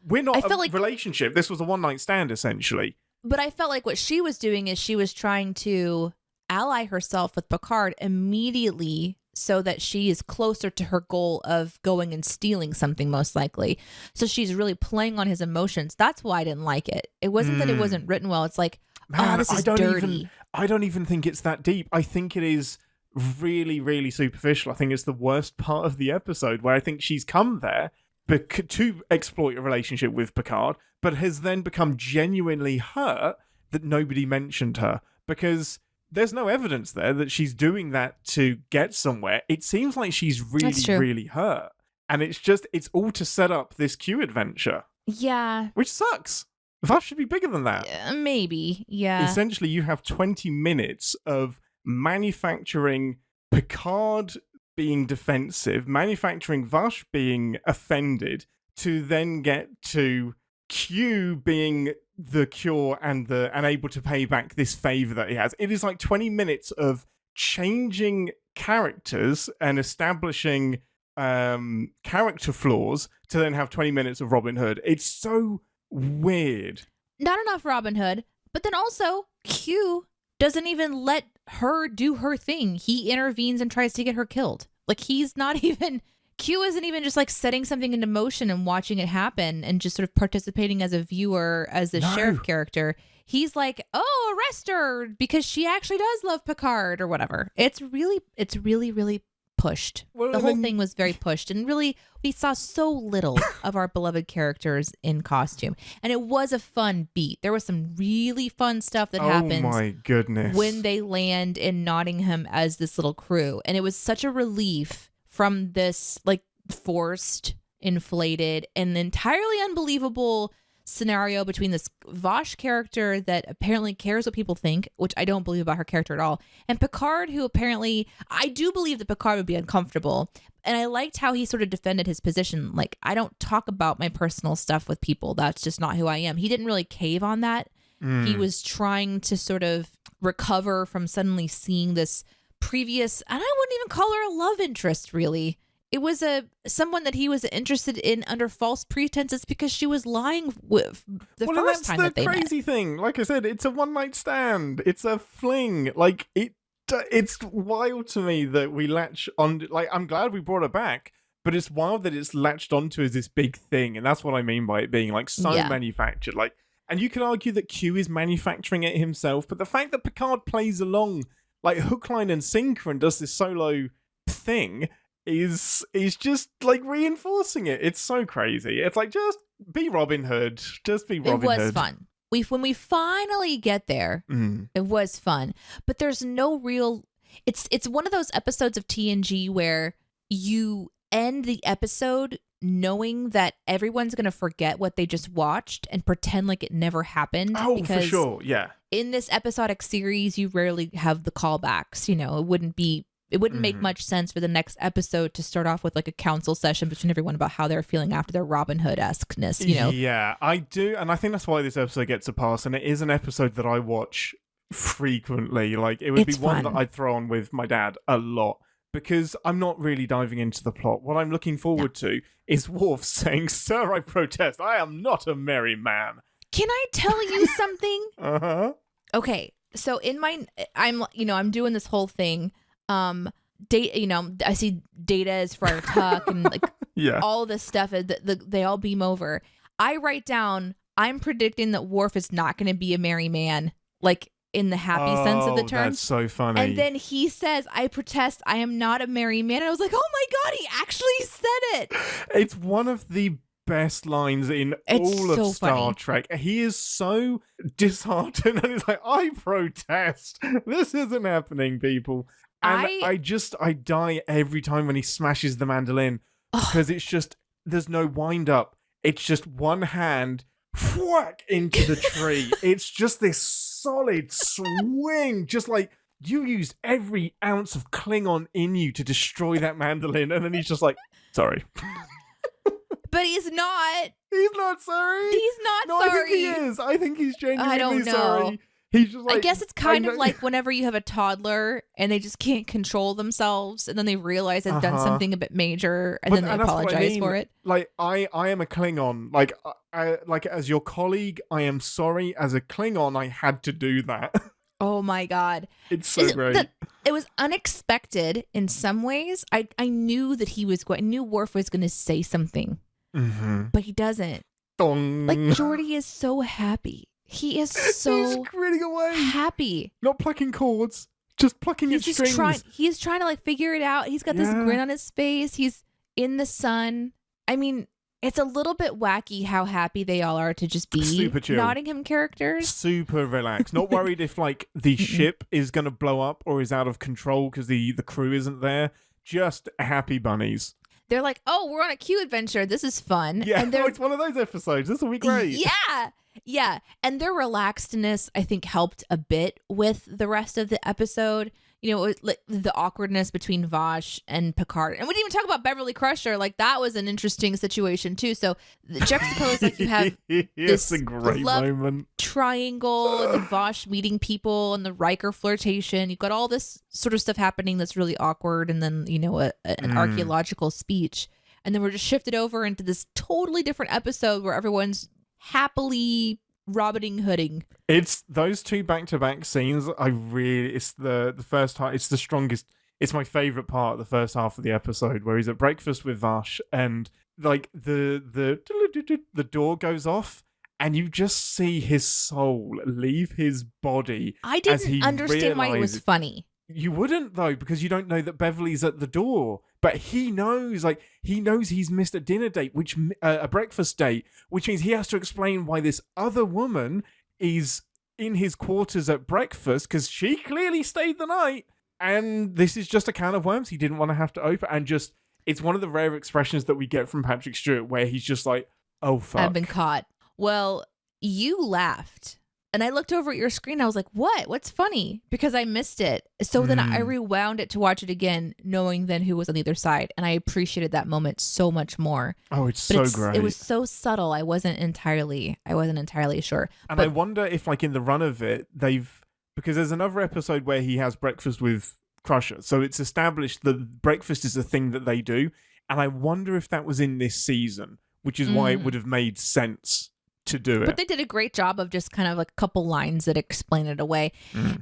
we're not a relationship. This was a one-night stand, essentially. But I felt like what she was doing is she was trying to ally herself with Picard immediately so that she is closer to her goal of going and stealing something, most likely. So she's really playing on his emotions. That's why I didn't like it. It wasn't that it wasn't written well. It's like, this is dirty. I don't even think it's that deep. I think it is really, really superficial. I think it's the worst part of the episode, where I think she's come there to exploit a relationship with Picard, but has then become genuinely hurt that nobody mentioned her, because there's no evidence there that she's doing that to get somewhere. It seems like she's really, really hurt. And it's all to set up this Q adventure. Yeah. Which sucks. That should be bigger than that. Maybe, yeah. Essentially, you have 20 minutes of manufacturing Picard being defensive, manufacturing Vash being offended, to then get to Q being the cure and able to pay back this favor that he has. It is like 20 minutes of changing characters and establishing character flaws to then have 20 minutes of Robin Hood. It's so weird. Not enough Robin Hood, but then also Q doesn't even let her do her thing. He intervenes and tries to get her killed. Like, he's not even... Q isn't even just like setting something into motion and watching it happen and just sort of participating as a viewer, as the sheriff character. He's like, oh, arrest her because she actually does love Picard or whatever. It's really pushed. Well, the whole thing was very pushed, and really we saw so little of our beloved characters in costume. And it was a fun beat. There was some really fun stuff that happens. Oh my goodness. When they land in Nottingham as this little crew. And it was such a relief from this like forced, inflated, and entirely unbelievable scenario between this Vosh character that apparently cares what people think, which I don't believe about her character at all, and Picard, who apparently, I do believe that Picard would be uncomfortable. And I liked how he sort of defended his position. Like, I don't talk about my personal stuff with people. That's just not who I am. He didn't really cave on that. He was trying to sort of recover from suddenly seeing this previous, and I wouldn't even call her a love interest, really. It was someone that he was interested in under false pretenses because she was lying with the first time that they met. That's the crazy thing. Like I said, it's a one-night stand. It's a fling. Like, it's wild to me that we latch on. Like, I'm glad we brought it back, but it's wild that it's latched onto as this big thing, and that's what I mean by it being like so manufactured. Like, and you could argue that Q is manufacturing it himself, but the fact that Picard plays along like hook, line, and sinker and does this solo thing is just like reinforcing it. It's so crazy. It's like, just be Robin Hood. Just be Robin Hood. It was fun. When we finally get there, it was fun. But there's no real... It's one of those episodes of TNG where you end the episode knowing that everyone's going to forget what they just watched and pretend like it never happened. Oh, for sure. Yeah. In this episodic series, you rarely have the callbacks. You know, it wouldn't make much sense for the next episode to start off with like a council session between everyone about how they're feeling after their Robin Hood-esqueness, you know? Yeah, I do. And I think that's why this episode gets a pass. And it is an episode that I watch frequently. Like, it would be one that I'd throw on with my dad a lot because I'm not really diving into the plot. What I'm looking forward to is Worf saying, "Sir, I protest. I am not a merry man." Can I tell you something? Okay, so I'm doing this whole thing. I see Data as Friar Tuck and like all this stuff. They all beam over. I write down, I'm predicting that Worf is not going to be a merry man, like in the happy sense of the term. That's so funny. And then he says, "I protest. I am not a merry man." And I was like, oh my God, he actually said it. It's one of the best lines in all of Star Trek. He is so disheartened and he's like, "I protest. This isn't happening, people." And I die every time when he smashes the mandolin because it's just, there's no wind up. It's just one hand whack into the tree. It's just this solid swing, just like you used every ounce of Klingon in you to destroy that mandolin. And then he's just like, "Sorry." But he's not. He's not sorry. He's not sorry. I think he is. I think he's genuinely sorry. He's just like, I guess it's kind of like whenever you have a toddler and they just can't control themselves and then they realize they've done something a bit major and then they apologize for it. Like, I am a Klingon. Like, like as your colleague, I am sorry. As a Klingon, I had to do that. Oh my God. It's so great. It was unexpected in some ways. I knew that I knew Worf was going to say something, but he doesn't. Dong. Like, Geordi is so happy. He is so He's grinning away. Happy. Not plucking cords, just plucking at strings. He's trying to like figure it out. He's got this grin on his face. He's in the sun. I mean, it's a little bit wacky how happy they all are to just be super chill Nottingham characters. Super relaxed. Not worried if like the ship is going to blow up or is out of control because the crew isn't there. Just happy bunnies. They're like, "Oh, we're on a Q adventure. This is fun." Yeah, and it's one of those episodes. This will be great. Yeah. And their relaxedness, I think, helped a bit with the rest of the episode. like the awkwardness between Vosh and Picard. And we didn't even talk about Beverly Crusher. Like, that was an interesting situation too. So the juxtapose, like, you have this a great love moment triangle and then Vosh meeting people and the Riker flirtation. You've got all this sort of stuff happening that's really awkward, and then an archaeological speech. And then we're just shifted over into this totally different episode where everyone's happily Robin Hooding. It's those two back-to-back scenes. It's the first half. It's the strongest. It's my favorite part of the first half of the episode where he's at breakfast with Vash, and like the door goes off, and you just see his soul leave his body. I didn't understand why it was funny. You wouldn't, though, because you don't know that Beverly's at the door. But he knows he's missed a dinner date, a breakfast date, which means he has to explain why this other woman is in his quarters at breakfast, because she clearly stayed the night. And this is just a can of worms he didn't want to have to open. And just, it's one of the rare expressions that we get from Patrick Stewart where he's just like, oh, fuck. I've been caught. Well, you laughed. And I looked over at your screen. I was like, what? What's funny? Because I missed it. So then I rewound it to watch it again, knowing then who was on either side. And I appreciated that moment so much more. Oh, it's so great. It was so subtle. I wasn't entirely sure. And I wonder if, like, in the run of it, because there's another episode where he has breakfast with Crusher. So it's established that breakfast is a thing that they do. And I wonder if that was in this season, which is why it would have made sense to do it. But they did a great job of just kind of like a couple lines that explain it away.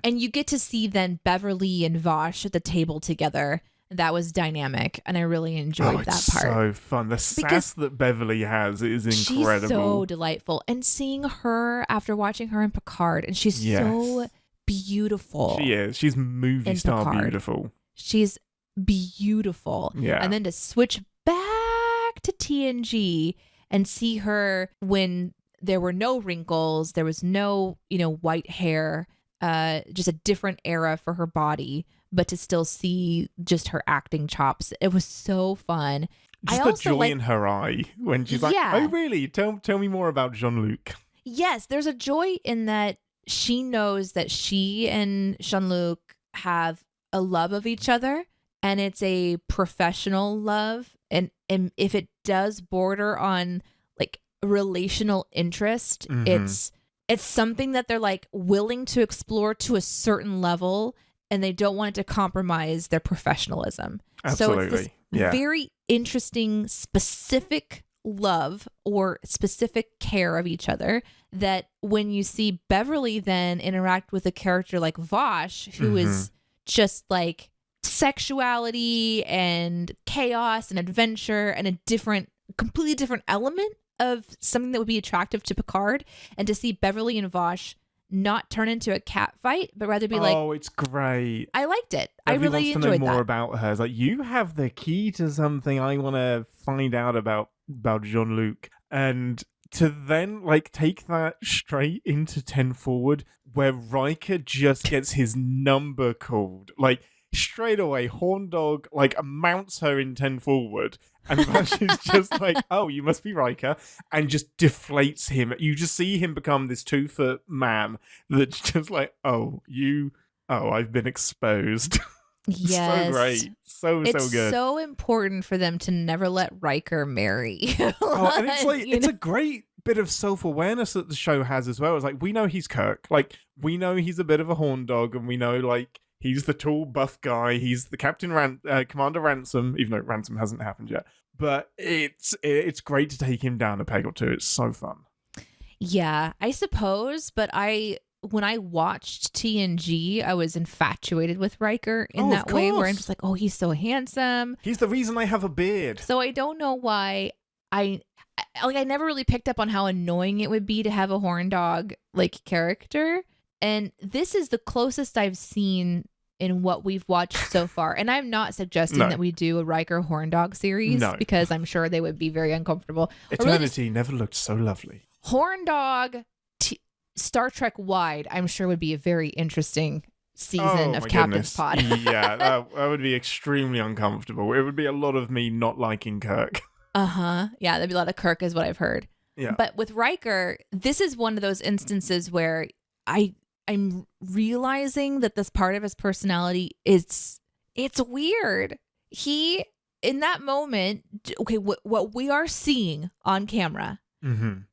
And you get to see then Beverly and Vosh at the table together. That was dynamic, and I really enjoyed that part. So fun. The sass that Beverly has is incredible. She's so delightful. And seeing her after watching her in Picard, and she's so beautiful. She is. She's movie star beautiful. She's beautiful. Yeah. And then to switch back to TNG and see her when there were no wrinkles, there was no, white hair, just a different era for her body, but to still see just her acting chops. It was so fun. Just the joy in her eye when she's like, oh, really? Tell me more about Jean-Luc. Yes, there's a joy in that she knows that she and Jean-Luc have a love of each other, and it's a professional love. And if it does border on like relational interest, it's something that they're like willing to explore to a certain level, and they don't want it to compromise their professionalism. Absolutely. So it's this very interesting, specific love or specific care of each other that when you see Beverly then interact with a character like Vosh, who is just like sexuality and chaos and adventure and a completely different element of something that would be attractive to Picard, and to see Beverly and Vosh not turn into a cat fight, but rather be like, oh, it's great. I liked it. Beverly I really wants to enjoyed know more that. about her. It's like, you have the key to something I want to find out about Jean-Luc. And to then like take that straight into 10 Forward, where Riker just gets his number called, like straight away, Horn Dog like mounts her in 10 Forward, and Vash is just like, oh, you must be Riker, and just deflates him. You just see him become this 2-foot man that's just like, I've been exposed. Yes. So great. So good. It's so important for them to never let Riker marry. And it's like, it's a great bit of self-awareness that the show has as well. It's like, we know he's Kirk. Like, we know he's a bit of a horn dog, and we know, like, he's the tall, buff guy. He's the Commander Ransom, even though Ransom hasn't happened yet. But it's great to take him down a peg or two. It's so fun. Yeah, I suppose. But when I watched TNG, I was infatuated with Riker in that way, where I'm just like, oh, he's so handsome. He's the reason I have a beard. So I don't know why I never really picked up on how annoying it would be to have a horn dog like character. And this is the closest I've seen in what we've watched so far. And I'm not suggesting that we do a Riker horn dog series, because I'm sure they would be very uncomfortable. Eternity never looked so lovely. Horn dog, Star Trek wide, I'm sure would be a very interesting season of Captain's Pod. Yeah, that would be extremely uncomfortable. It would be a lot of me not liking Kirk. Yeah, there'd be a lot of Kirk is what I've heard. Yeah. But with Riker, this is one of those instances where I I'm realizing that this part of his personality it's weird. He, in that moment, okay, what we are seeing on camera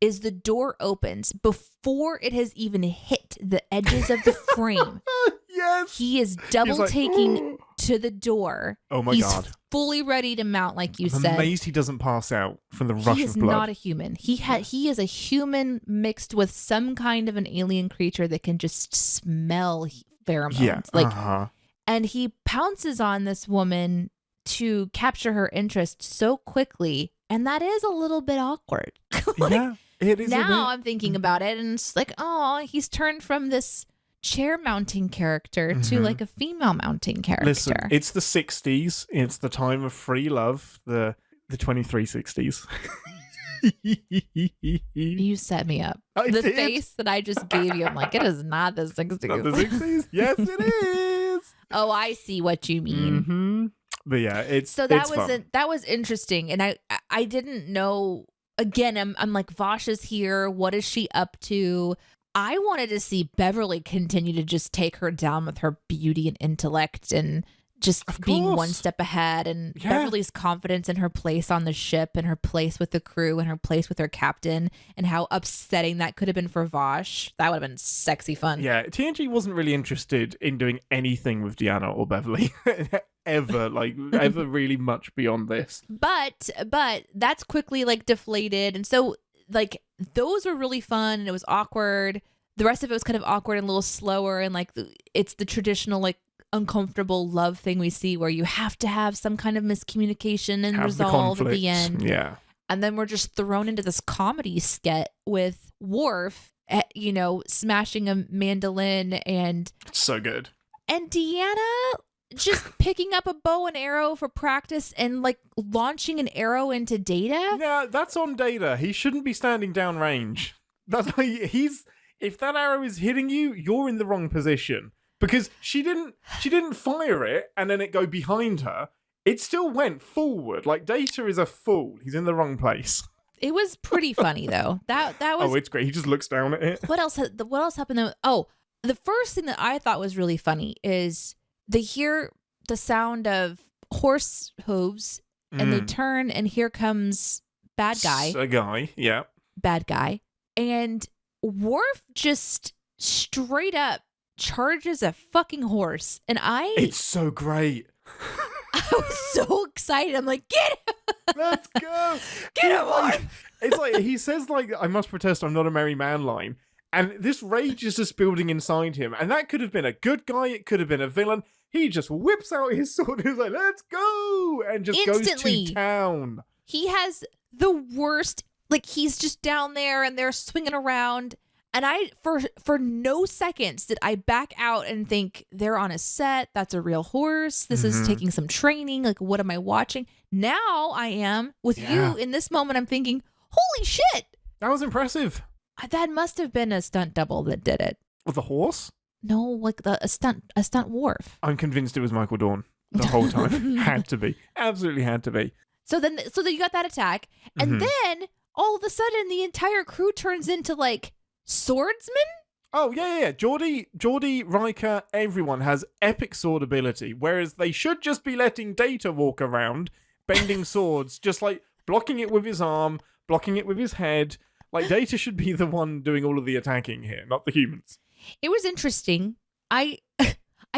is the door opens before it has even hit the edges of the frame. Yes. He is double taking to the door. Oh my God. He's fully ready to mount, like you I'm said. amazed he doesn't pass out from the rush of blood. He is not a human. He is a human mixed with some kind of an alien creature that can just smell pheromones. Yeah. And he pounces on this woman to capture her interest so quickly, and that is a little bit awkward. Yeah, it is. Now I'm thinking about it, and it's like, oh, he's turned from this chair mounting character to like a female mounting character. Listen, it's the 60s. It's the time of free love. The 2360s. You set me up. The face that I just gave you, I'm like, it is not the 60s. Not the 60s? Yes, it is. Oh, I see what you mean. But yeah, that was interesting, and I didn't know. Again, I'm like, Vosh is here. What is she up to? I wanted to see Beverly continue to just take her down with her beauty and intellect and just being one step ahead, and Beverly's confidence in her place on the ship and her place with the crew and her place with her captain, and how upsetting that could have been for Vosh. That would have been sexy fun. Yeah, TNG wasn't really interested in doing anything with Deanna or Beverly ever really much beyond this. But that's quickly like deflated, and so like those were really fun, and it was awkward. The rest of it was kind of awkward and a little slower, and like it's the traditional like uncomfortable love thing we see where you have to have some kind of miscommunication and resolve at the end. Yeah. And then we're just thrown into this comedy skit with Worf, smashing a mandolin and it's so good. And Deanna just picking up a bow and arrow for practice and like launching an arrow into Data. Yeah, that's on Data. He shouldn't be standing down range. That's if that arrow is hitting you, you're in the wrong position. Because she didn't fire it and then it go behind her. It still went forward. Like Data is a fool. He's in the wrong place. It was pretty funny though. That was. Oh, it's great. He just looks down at it. What else happened though? Oh, the first thing that I thought was really funny is they hear the sound of horse hooves and they turn and here comes bad guy. A guy, yeah. Bad guy. And Worf just straight up charges a fucking horse, and it's so great. I was so excited. I'm like, get him! Let's go! Get him! It's like he says, like, I must protest, I'm not a merry man line, and this rage is just building inside him, and that could have been a good guy, it could have been a villain. He just whips out his sword and is like, let's go! And just Instantly, goes to town. He has the worst, like, he's just down there and they're swinging around. And I, for no seconds did I back out and think they're on a set. That's a real horse. This is taking some training. Like, what am I watching? Now I am with you in this moment. I'm thinking, holy shit. That was impressive. That must have been a stunt double that did it. With the horse? No, like a stunt Worf. I'm convinced it was Michael Dorn the whole time. Had to be. Absolutely had to be. So then you got that attack. And then all of a sudden the entire crew turns into like swordsman? Oh, yeah. Geordi, Riker, everyone has epic sword ability, whereas they should just be letting Data walk around, bending swords, just like blocking it with his arm, blocking it with his head. Like, Data should be the one doing all of the attacking here, not the humans. It was interesting. I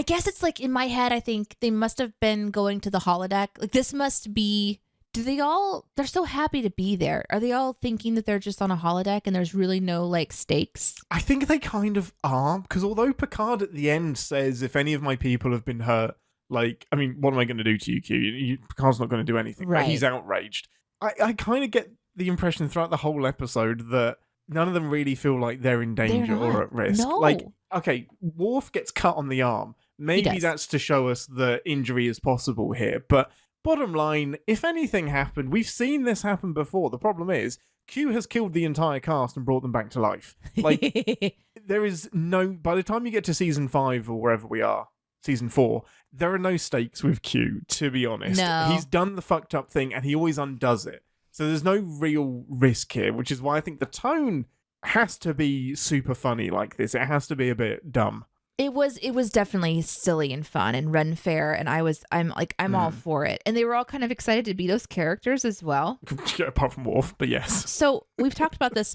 guess it's like in my head, I think they must have been going to the holodeck. Like, this must be... they're so happy to be there. Are they all thinking that they're just on a holodeck and there's really no like stakes? I think they kind of are, because although Picard at the end says, if any of my people have been hurt, like, I mean, what am I going to do to you, Q? Picard's not going to do anything. Right. He's outraged. I kind of get the impression throughout the whole episode that none of them really feel like they're in danger or at risk. No. Like, okay, Worf gets cut on the arm. Maybe that's to show us that injury is possible here, but bottom line, if anything happened, we've seen this happen before. The problem is, Q has killed the entire cast and brought them back to life. Like, there is no... By the time you get to season 5 or wherever we are, season 4, there are no stakes with Q, to be honest. No. He's done the fucked up thing and he always undoes it. So there's no real risk here, which is why I think the tone has to be super funny like this. It has to be a bit dumb. It was definitely silly and fun and Ren Fair, and I'm all for it. And they were all kind of excited to be those characters as well. Apart from Worf, but yes. So we've talked about this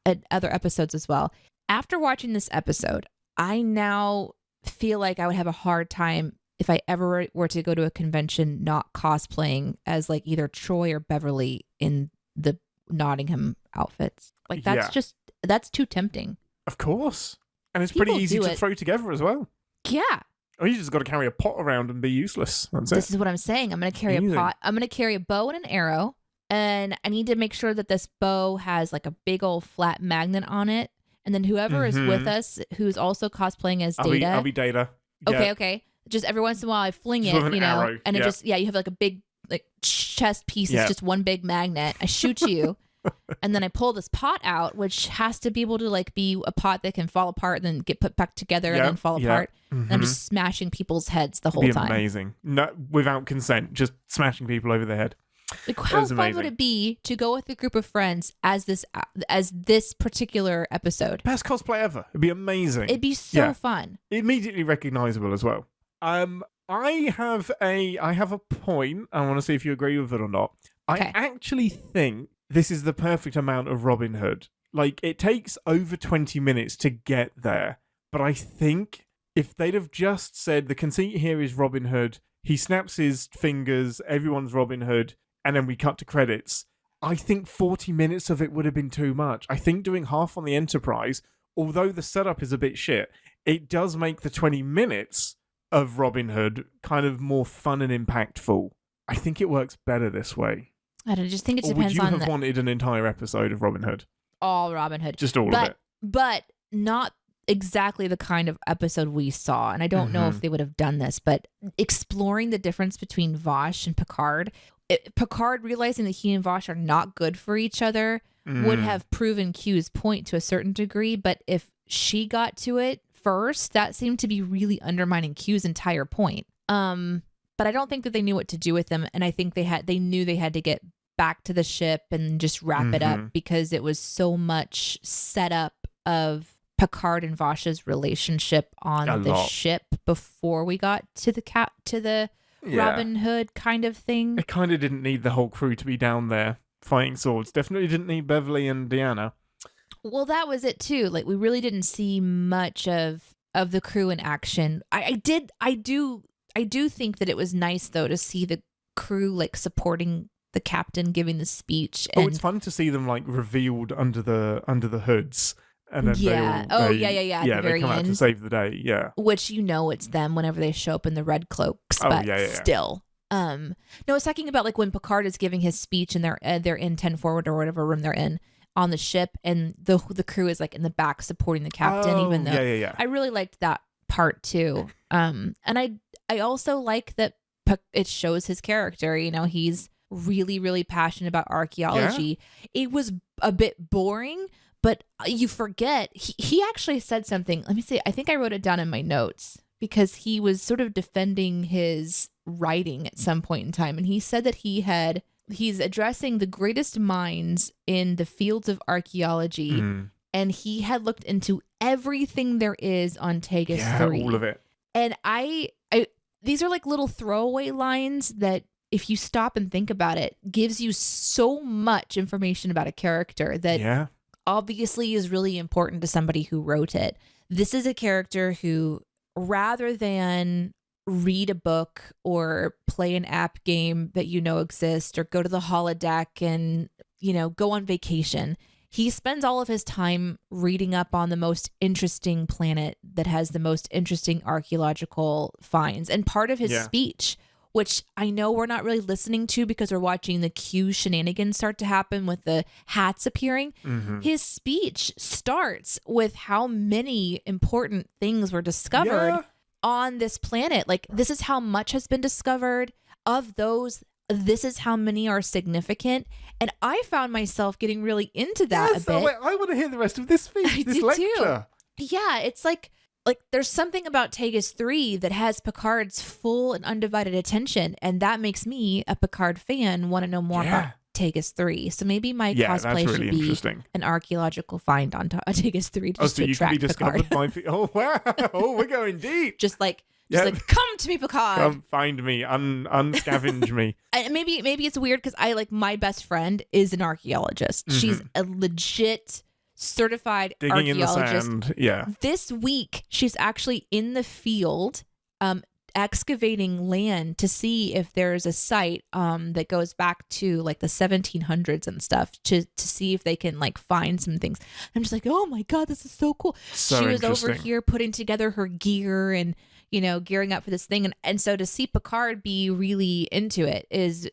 at other episodes as well. After watching this episode, I now feel like I would have a hard time if I ever were to go to a convention not cosplaying as like either Troy or Beverly in the Nottingham outfits. Like that's too tempting. Of course. And it's pretty easy to throw together as well. Yeah. Oh, you just got to carry a pot around and be useless. That's it. This is what I'm saying. I'm going to carry a pot. I'm going to carry a bow and an arrow. And I need to make sure that this bow has like a big old flat magnet on it. And then whoever is with us, who's also cosplaying as Data. I'll be Data. Okay. Just every once in a while I fling it, you know. Arrow. And it just, you have like a big like chest piece. It's just one big magnet. I shoot you. And then I pull this pot out, which has to be able to like be a pot that can fall apart and then get put back together and then fall apart. And I'm just smashing people's heads the whole time. Amazing. No, without consent, just smashing people over the head. Like, how fun would it be to go with a group of friends as this particular episode? Best cosplay ever. It'd be amazing. It'd be so fun. Immediately recognizable as well. I have a point. I want to see if you agree with it or not. Okay. I actually think this is the perfect amount of Robin Hood. Like, it takes over 20 minutes to get there. But I think if they'd have just said, the conceit here is Robin Hood, he snaps his fingers, everyone's Robin Hood, and then we cut to credits, I think 40 minutes of it would have been too much. I think doing half on the Enterprise, although the setup is a bit shit, it does make the 20 minutes of Robin Hood kind of more fun and impactful. I think it works better this way. I don't just think it depends on. Would you have wanted an entire episode of Robin Hood? All Robin Hood. Just all of it. But not exactly the kind of episode we saw. And I don't know if they would have done this, but exploring the difference between Vosh and Picard. Picard realizing that he and Vosh are not good for each other would have proven Q's point to a certain degree. But if she got to it first, that seemed to be really undermining Q's entire point. But I don't think that they knew what to do with them. And I think they knew they had to get back to the ship and just wrap it up because it was so much setup of Picard and Vosh's relationship on the ship before we got to the Robin Hood kind of thing. It kind of didn't need the whole crew to be down there fighting swords. Definitely didn't need Beverly and Deanna. Well, that was it too. Like, we really didn't see much of the crew in action. I do think that it was nice though to see the crew like supporting the captain giving the speech. And it's fun to see them like revealed under the hoods. And then yeah. They come out to save the day. Yeah. Which, it's them whenever they show up in the red cloaks. But still. No, I was talking about like when Picard is giving his speech and they're in 10 forward or whatever room they're in on the ship, and the crew is like in the back supporting the captain. Even though I really liked that part too. And I also like that it shows his character. He's really, really passionate about archaeology. Yeah. It was a bit boring. But you forget, he actually said something. Let me see. I think I wrote it down in my notes because he was sort of defending his writing at some point in time. And he said that he's addressing the greatest minds in the fields of archaeology. And he had looked into everything there is on Tegas 3. All of it. And I these are like little throwaway lines that, if you stop and think about it, gives you so much information about a character that obviously is really important to somebody who wrote it. This is a character who, rather than read a book or play an app game that exists or go to the holodeck and, go on vacation, he spends all of his time reading up on the most interesting planet that has the most interesting archaeological finds. And part of his speech, which I know we're not really listening to because we're watching the Q shenanigans start to happen with the hats appearing. His speech starts with how many important things were discovered on this planet. Like, this is how much has been discovered. Of those, this is how many are significant. And I found myself getting really into that a bit. I want to hear the rest of this speech, this lecture. Too. Yeah, it's like there's something about Tegas 3 that has Picard's full and undivided attention, and that makes me, a Picard fan, want to know more about Tegus 3. So maybe my that's cosplay really should be interesting. an archaeological find on Tegus 3 just so to you can attract be discovered Picard. by... Oh, wow. Oh, we're going deep. Just like, come to me, Picard. Come find me, unscavenge me. And maybe it's weird because I like my best friend is an archaeologist. Mm-hmm. She's a legit certified digging archaeologist. in the sand. Yeah. This week she's actually in the field, excavating land to see if there's a site that goes back to like the 1700s and stuff to see if they can like find some things. I'm just like, oh my god, this is so cool. So she was over here putting together her gear and gearing up for this thing, and so to see Picard be really into it is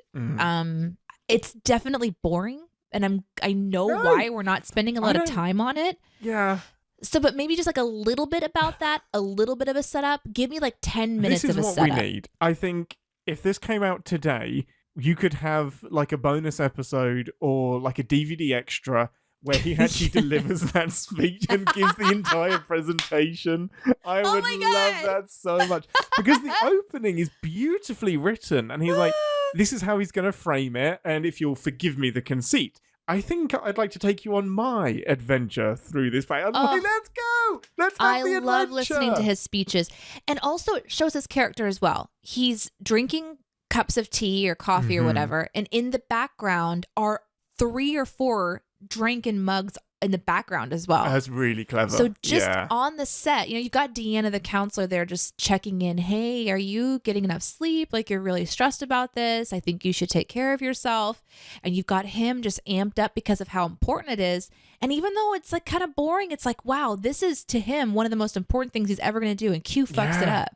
it's definitely boring, and I know why we're not spending a lot of time on it. Yeah. So, but maybe just like a little bit about that, a little bit of a setup. Give me like 10 minutes of a setup. This is what we need. I think if this came out today, you could have like a bonus episode or like a DVD extra where he actually delivers that speech and gives the entire presentation. I would love that so much. Because the opening is beautifully written and he's like, this is how he's going to frame it. And if you'll forgive me the conceit, I think I'd like to take you on my adventure through this fight. I'm like, let's go! Let's have the adventure! I love listening to his speeches. And also it shows his character as well. He's drinking cups of tea or coffee or whatever. And in the background are 3 or 4 drinking mugs in the background as well. That's really clever. So just on the set, you've got Deanna, the counselor, there just checking in. Hey, are you getting enough sleep? Like, you're really stressed about this. I think you should take care of yourself. And you've got him just amped up because of how important it is. And even though it's like kind of boring, it's like, wow, this is to him one of the most important things he's ever going to do. And Q fucks it up.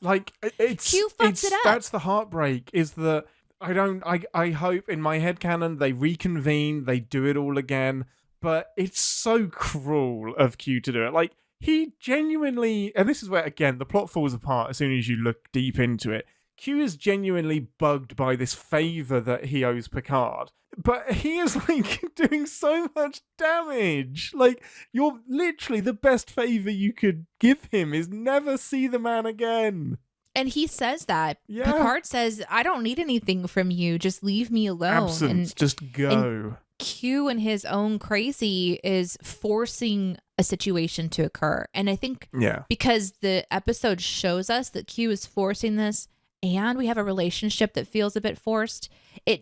Like, Q fucks it up. That's the heartbreak, is that I hope in my headcanon they reconvene, they do it all again. But it's so cruel of Q to do it. Like, he genuinely, and this is where, again, the plot falls apart as soon as you look deep into it. Q is genuinely bugged by this favor that he owes Picard. But he is, like, doing so much damage. Like, you're literally the best favor you could give him is never see the man again. And he says that. Yeah. Picard says, I don't need anything from you. Just leave me alone. Absence, just go. And Q and his own crazy is forcing a situation to occur. And I think because the episode shows us that Q is forcing this and we have a relationship that feels a bit forced,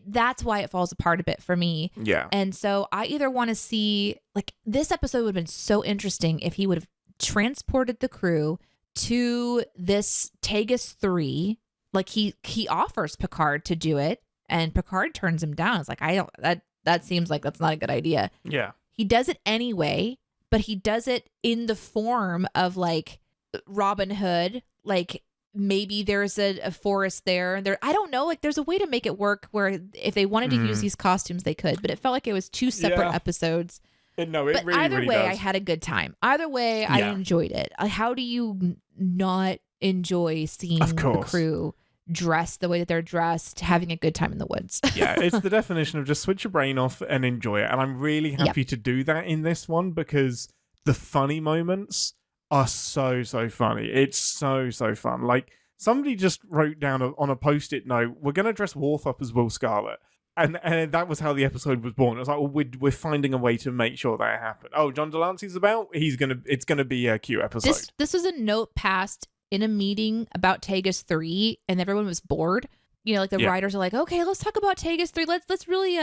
that's why it falls apart a bit for me. Yeah. And so I either want to see, like, this episode would have been so interesting if he would have transported the crew to this Tegus 3. Like, he offers Picard to do it and Picard turns him down. It's like, that seems like that's not a good idea. Yeah. He does it anyway, but he does it in the form of like Robin Hood. Like, maybe there's a forest there. I don't know. Like, there's a way to make it work where if they wanted to use these costumes, they could. But it felt like it was 2 separate episodes. No, it but really, either really way, does. I had a good time. Either way, I enjoyed it. How do you not enjoy seeing the crew dressed the way that they're dressed, having a good time in the woods? Yeah, it's the definition of just switch your brain off and enjoy it. And I'm really happy to do that in this one because the funny moments are so funny. It's so fun. Like, somebody just wrote down on a post-it note, we're going to dress Worf up as Will Scarlet. And that was how the episode was born. It was like, well, we're finding a way to make sure that happened. Oh, John Delancey's about? It's gonna be a Q episode. This was a note passed in a meeting about Tegus 3, and everyone was bored. Like the writers are like, okay, let's talk about Tegus 3. Let's really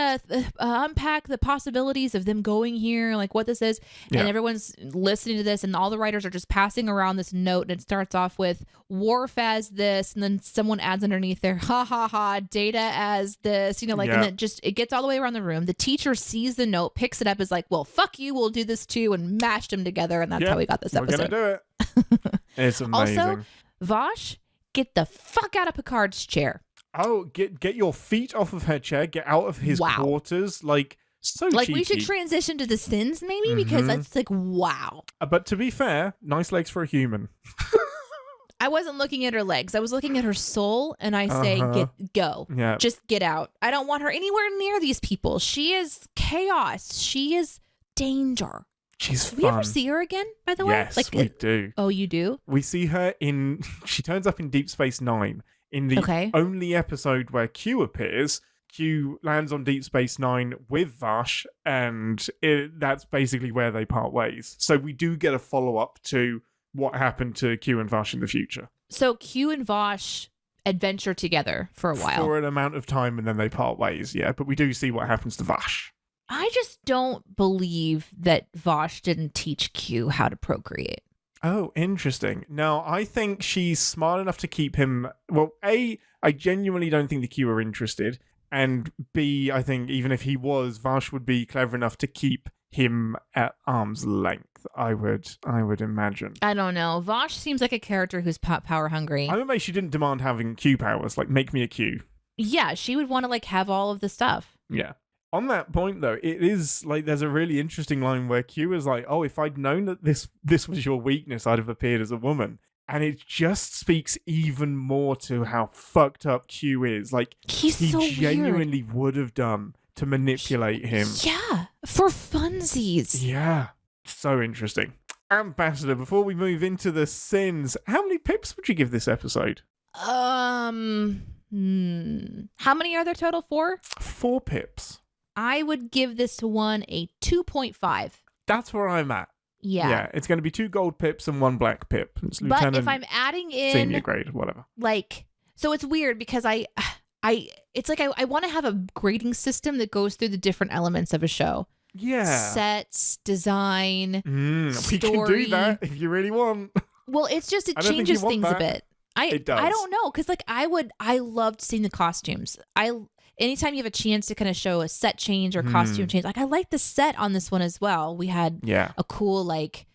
unpack the possibilities of them going here, like what this is. And everyone's listening to this, and all the writers are just passing around this note, and it starts off with Worf as this, and then someone adds underneath there, ha ha ha, Data as this, and then it gets all the way around the room. The teacher sees the note, picks it up, is like, well, fuck you, we'll do this too, and mashed them together, and that's how we got this episode. We're gonna do it. It's amazing. Also, Vosh, get the fuck out of Picard's chair. Oh, get your feet off of her chair. Get out of his quarters. Like, so cheeky. We should transition to the Sins, maybe, because that's like, wow. But to be fair, nice legs for a human. I wasn't looking at her legs. I was looking at her soul, and I say, go. Yeah. Just get out. I don't want her anywhere near these people. She is chaos. She is danger. She's fun. Do we ever see her again, by the way? Yes, we do. Oh, you do? We see her she turns up in Deep Space Nine. In the only episode where Q appears, Q lands on Deep Space Nine with Vash, and that's basically where they part ways. So we do get a follow-up to what happened to Q and Vash in the future. So Q and Vash adventure together for a while. For an amount of time, and then they part ways, yeah. But we do see what happens to Vash. I just don't believe that Vash didn't teach Q how to procreate. Oh, interesting. No, I think she's smart enough to keep him... Well, A, I genuinely don't think the Q are interested. And B, I think even if he was, Vash would be clever enough to keep him at arm's length, I would imagine. I don't know. Vash seems like a character who's power hungry. I'm amazed she didn't demand having Q powers, like, make me a Q. Yeah, she would want to, like, have all of the stuff. Yeah. On that point, though, it is like there's a really interesting line where Q is like, "Oh, if I'd known that this was your weakness, I'd have appeared as a woman." And it just speaks even more to how fucked up Q is. Like, he so genuinely weird. would have done to manipulate him. Yeah, for funsies. Yeah, so interesting. Ambassador, before we move into the sins, how many pips would you give this episode? How many are there total? 4? 4 pips. I would give this one a 2.5. That's where I'm at. Yeah, it's going to be 2 gold pips and 1 black pip. It's but if I'm adding in senior grade, whatever. Like, so it's weird because it's like I want to have a grading system that goes through the different elements of a show. Yeah. Sets, design, we story. can do that if you really want. Well, it's just it changes things a bit. It does. I don't know, because like I loved seeing the costumes. Anytime you have a chance to kind of show a set change or costume change, like I like the set on this one as well. We had a cool like,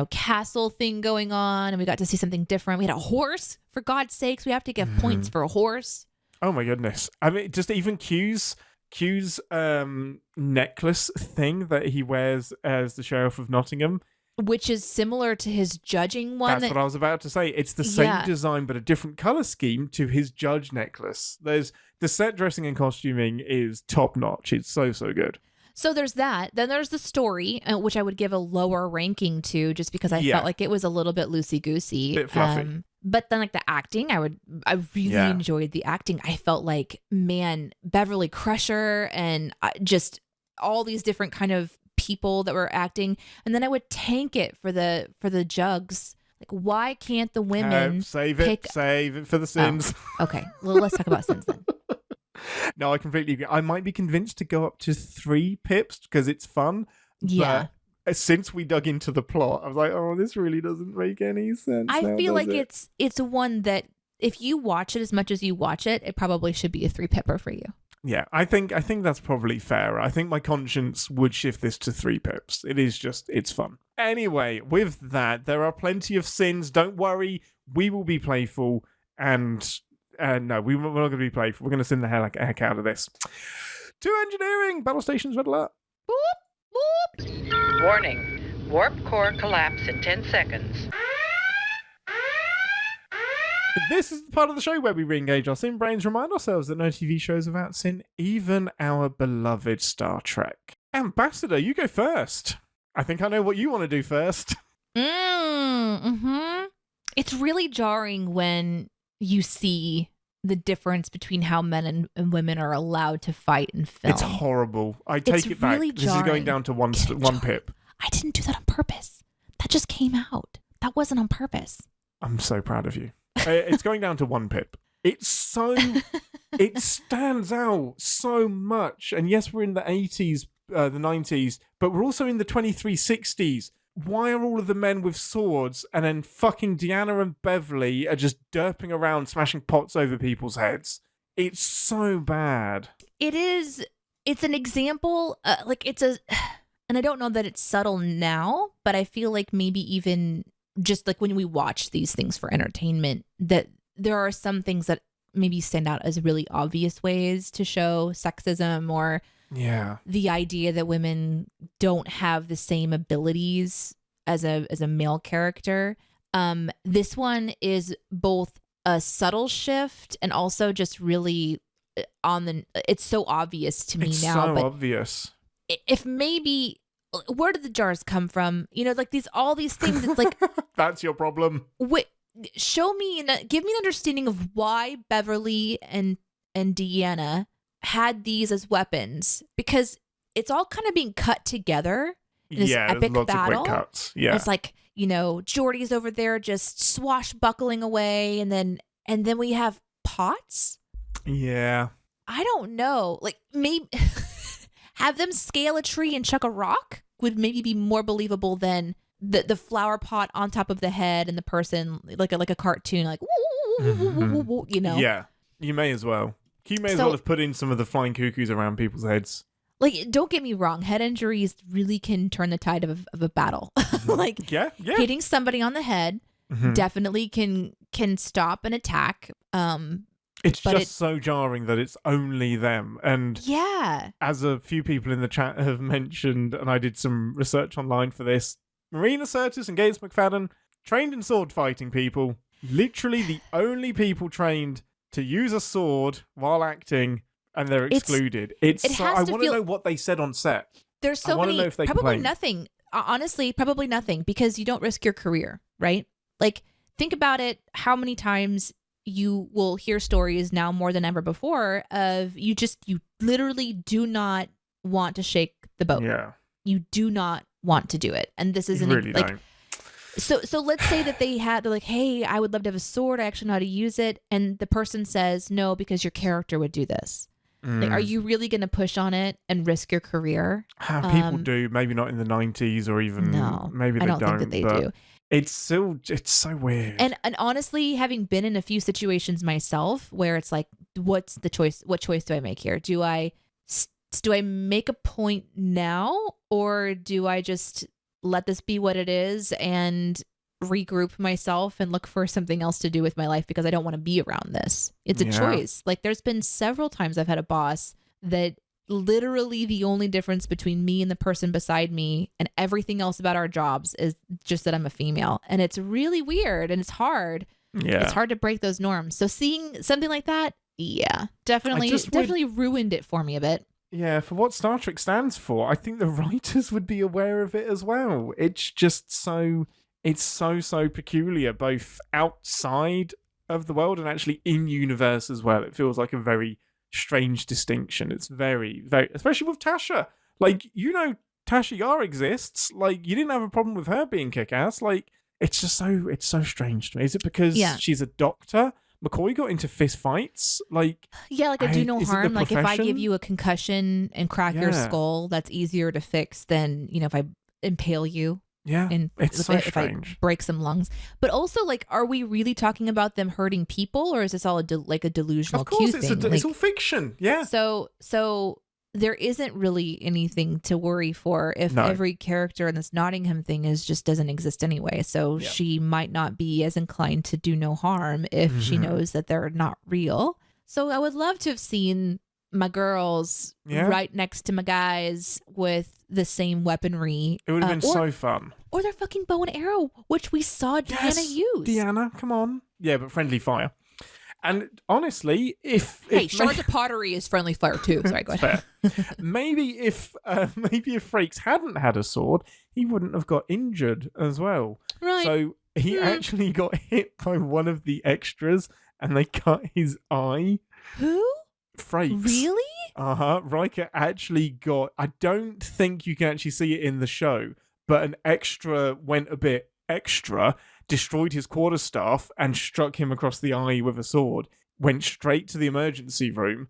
castle thing going on, and we got to see something different. We had a horse, for God's sakes. We have to give points for a horse. Oh my goodness. I mean, just even Q's necklace thing that he wears as the Sheriff of Nottingham. Which is similar to his judging one. That's what I was about to say. It's the same design, but a different color scheme to his judge necklace. There's the set dressing and costuming is top notch. It's so good. So there's that. Then there's the story, which I would give a lower ranking to, just because I felt like it was a little bit loosey goosey, bit fluffy. But then like the acting, I really enjoyed the acting. I felt like, man, Beverly Crusher and just all these different kind of people that were acting, and then I would tank it for the jugs. Like, why can't the women save it for the sins? Oh, okay, well, let's talk about sins then. No, I completely agree. I might be convinced to go up to 3 pips because it's fun. Yeah. But since we dug into the plot, I was like, oh, this really doesn't make any sense. I feel like it's one that if you watch it as much as you watch it, it probably should be a 3 pipper for you. Yeah, I think that's probably fair. I think my conscience would shift this to 3 pips. It's fun. Anyway, with that, there are plenty of sins. Don't worry, we will be playful. And no, we're not going to be playful. We're going to sin the heck out of this. To engineering, battle stations, red alert. Boop, boop. Warning, warp core collapse in 10 seconds. This is the part of the show where we re-engage our sin brains, remind ourselves that no TV shows without sin, even our beloved Star Trek. Ambassador, you go first. I think I know what you want to do first. It's really jarring when you see the difference between how men and women are allowed to fight in film. It's horrible. I take it back. Really this is going down to one pip. I didn't do that on purpose. That just came out. That wasn't on purpose. I'm so proud of you. It's going down to 1 pip. It stands out so much. And yes, we're in the 80s, the 90s, but we're also in the 2360s. Why are all of the men with swords and then fucking Deanna and Beverly are just derping around smashing pots over people's heads? It's so bad. It is. It's an example, and I don't know that it's subtle now, but I feel like maybe even just like when we watch these things for entertainment, that there are some things that maybe stand out as really obvious ways to show sexism or the idea that women don't have the same abilities as a male character. This one is both a subtle shift and also just really it's so obvious to me now. It's so obvious. If maybe, where did the jars come from? Like all these things. It's like that's your problem. Show me give me an understanding of why Beverly and Deanna had these as weapons because it's all kind of being cut together in this epic lots battle. of quick cuts. Yeah. It's like, Geordie's over there just swashbuckling away, and then we have Potts. Yeah. I don't know. Like, maybe have them scale a tree and chuck a rock would maybe be more believable than the flower pot on top of the head and the person like a cartoon, like Yeah, you may as well. You may as well have put in some of the flying cuckoos around people's heads. Like, don't get me wrong, head injuries really can turn the tide of a battle. Like, hitting somebody on the head definitely can stop an attack. It's just so jarring that it's only them. And as a few people in the chat have mentioned, and I did some research online for this, Marina Sirtis and Gates McFadden, trained in sword fighting people, literally the only people trained to use a sword while acting, and they're excluded. I want to know what they said on set. There's so many, probably nothing. Honestly, probably nothing, because you don't risk your career, right? Like, think about it, how many times you will hear stories now more than ever before of you literally do not want to shake the boat. Yeah. You do not want to do it. And this isn't really like, don't. So let's say that they're like, hey, I would love to have a sword. I actually know how to use it. And the person says no, because your character would do this. Like, are you really going to push on it and risk your career? People do. Maybe not in the 90s or even maybe they don't. I don't think that they do. It's so weird. And honestly, having been in a few situations myself where it's like, what's the choice? What choice do I make here? Do I make a point now, or do I just let this be what it is and regroup myself and look for something else to do with my life because I don't want to be around this? It's a choice. Like, there's been several times I've had a boss that literally the only difference between me and the person beside me and everything else about our jobs is just that I'm a female. And it's really weird and it's hard. Yeah. It's hard to break those norms. So seeing something like that, definitely ruined it for me a bit. Yeah, for what Star Trek stands for, I think the writers would be aware of it as well. It's just so peculiar, both outside of the world and actually in universe as well. It feels like a very strange distinction. It's very, very, especially with Tasha. Like, Tasha Yar exists. Like, you didn't have a problem with her being kick-ass. Like, it's so strange to me. Is it because she's a doctor? McCoy got into fist fights, like I do no harm. Like, if I give you a concussion and crack your skull, that's easier to fix than if I impale you. Yeah, and it's so if strange. I break some lungs. But also, like, are we really talking about them hurting people, or is this all a delusional? Of course, thing? It's all fiction. Yeah. So there isn't really anything to worry for if every character in this Nottingham thing just doesn't exist anyway. So she might not be as inclined to do no harm if she knows that they're not real. So I would love to have seen my girls right next to my guys with the same weaponry. It would have been so fun. Or their fucking bow and arrow, which we saw Deanna use. Deanna, come on. Yeah, but friendly fire. And honestly, shards of pottery is friendly fire too. Sorry, go ahead. Maybe if Frakes hadn't had a sword, he wouldn't have got injured as well. Right. So he actually got hit by one of the extras, and they cut his eye. Who? Frakes. Really? Riker actually got. I don't think you can actually see it in the show, but an extra went a bit extra, destroyed his quarterstaff and struck him across the eye with a sword, went straight to the emergency room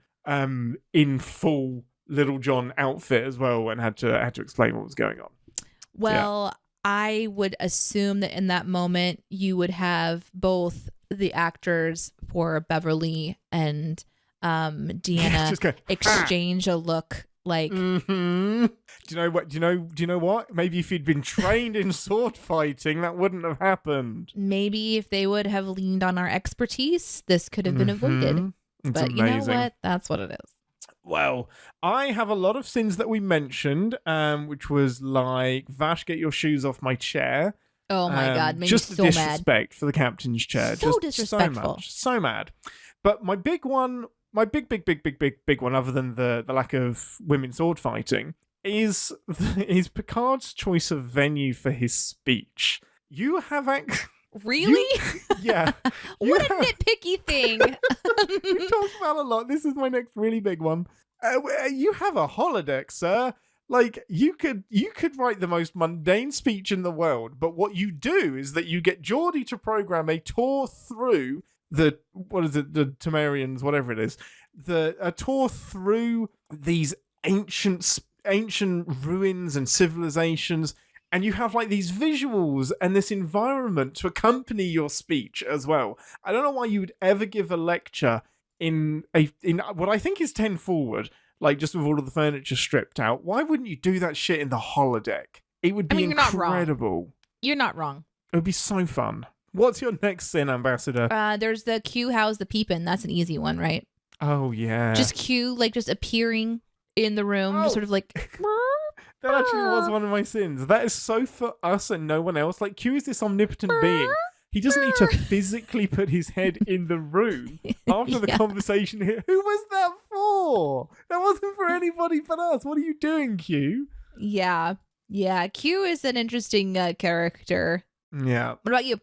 in full Little John outfit as well, and had to explain what was going on. Well, I would assume that in that moment you would have both the actors for Beverly and Deanna exchange a look like Do you know what? Maybe if he'd been trained in sword fighting, that wouldn't have happened. Maybe if they would have leaned on our expertise, this could have been avoided. But amazing. You know what? That's what it is. Well, I have a lot of sins that we mentioned, which was like, Vash, get your shoes off my chair. Oh my God, made just me so mad. Just disrespect for the captain's chair. So disrespectful. So mad. But my big one, my big one, other than the lack of women sword fighting, is Picard's choice of venue for his speech. You have Really? Yeah. What a nitpicky thing. We talked about a lot. This is my next really big one. You have a holodeck, sir. Like, you could write the most mundane speech in the world, but what you do is that you get Geordie to program a tour through the Temerians, whatever it is, a tour through these ancient ruins and civilizations, and you have like these visuals and this environment to accompany your speech as well. I don't know why you would ever give a lecture in what I think is 10 forward, like just with all of the furniture stripped out. Why wouldn't you do that shit in the holodeck? It would be incredible. You're not wrong. It would be so fun. What's your next sin, Ambassador? There's the Q, how's the peepin'? That's an easy one, right? Oh, yeah. Just Q, like just appearing in the room, just sort of like... That actually was one of my sins. That is so for us and no one else. Like, Q is this omnipotent being. He doesn't need to physically put his head in the room after the conversation here. Who was that for? That wasn't for anybody but us. What are you doing, Q? Yeah. Q is an interesting character. Yeah. What about you?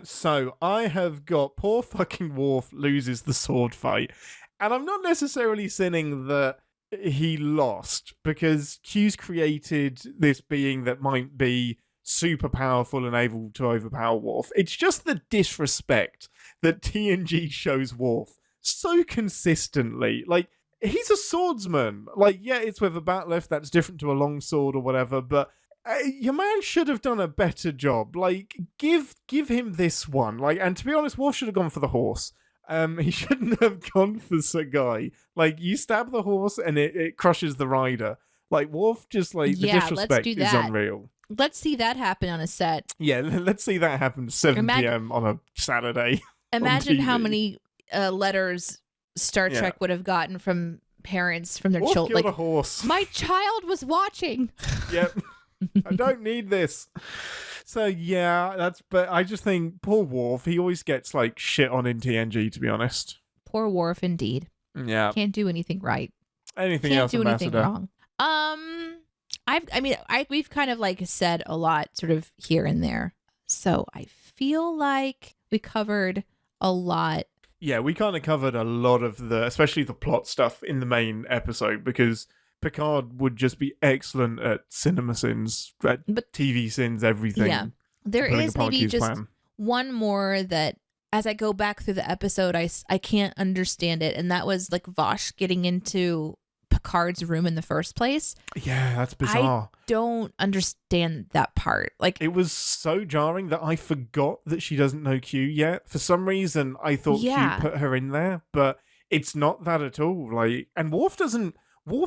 So I have got poor fucking Worf loses the sword fight. And I'm not necessarily sinning that he lost, because Q's created this being that might be super powerful and able to overpower Worf. It's just the disrespect that TNG shows Worf so consistently. Like, he's a swordsman. Like, yeah, it's with a bat'leth that's different to a longsword or whatever, but your man should have done a better job. Like, give him this one. Like, and to be honest, Worf should have gone for the horse. He shouldn't have gone for Sagai. Like, you stab the horse and it crushes the rider. Like, Worf just, like, the disrespect is unreal. Let's see that happen on a set. Yeah, let's see that happen 7 p.m. on a Saturday. Imagine how many letters Star Trek would have gotten from parents, from their children. Like, a horse. My child was watching. Yep. I don't need this. So yeah, but I just think poor Worf, he always gets like shit on in TNG, to be honest. Poor Worf indeed. Yeah. Can't do anything right. Anything else, Ambassador? Anything wrong. We've kind of like said a lot sort of here and there. So I feel like we covered a lot. Yeah, we kind of covered a lot of especially the plot stuff in the main episode, because Picard would just be excellent at Cinemasins, at TV sins, everything. Yeah. There is maybe just one more that, as I go back through the episode, I can't understand it. And that was like Vosh getting into Picard's room in the first place. Yeah, that's bizarre. I don't understand that part. Like, it was so jarring that I forgot that she doesn't know Q yet. For some reason, I thought Q put her in there, but it's not that at all. Like, and Worf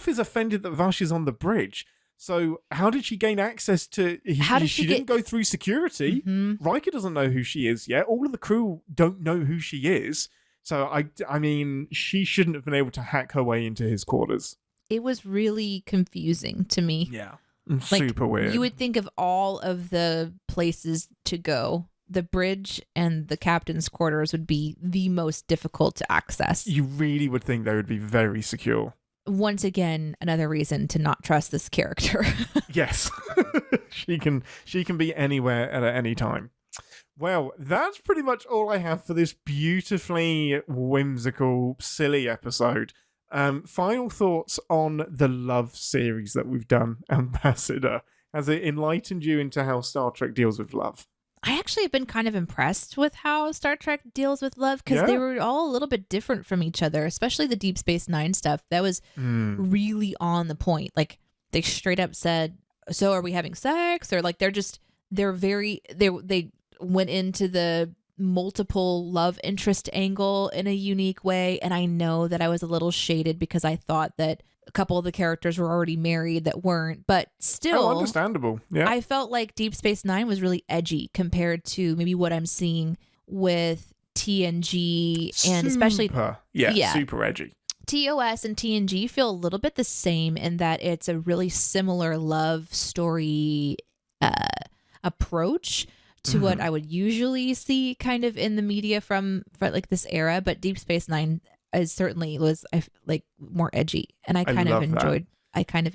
is offended that Vash is on the bridge. So how did she gain access to... She didn't go through security. Mm-hmm. Riker doesn't know who she is yet. All of the crew don't know who she is. So, I mean, she shouldn't have been able to hack her way into his quarters. It was really confusing to me. Yeah. Super weird. You would think of all of the places to go, the bridge and the captain's quarters would be the most difficult to access. You really would think they would be very secure. Once again, another reason to not trust this character. Yes. She can be anywhere at any time. Well, that's pretty much all I have for this beautifully whimsical, silly episode. Final thoughts on the love series that we've done, Ambassador. Has it enlightened you into how Star Trek deals with love? I actually have been kind of impressed with how Star Trek deals with love, because they were all a little bit different from each other, especially the Deep Space Nine stuff. That was really on the point. Like, they straight up said, so are we having sex? Or like, they went into the multiple love interest angle in a unique way. And I know that I was a little shaded because I thought that a couple of the characters were already married that weren't, but still understandable. Yeah. I felt like Deep Space Nine was really edgy compared to maybe what I'm seeing with TNG and especially super edgy. TOS and TNG feel a little bit the same in that it's a really similar love story approach to what I would usually see kind of in the media from like this era, but Deep Space Nine was like more edgy, and I kind of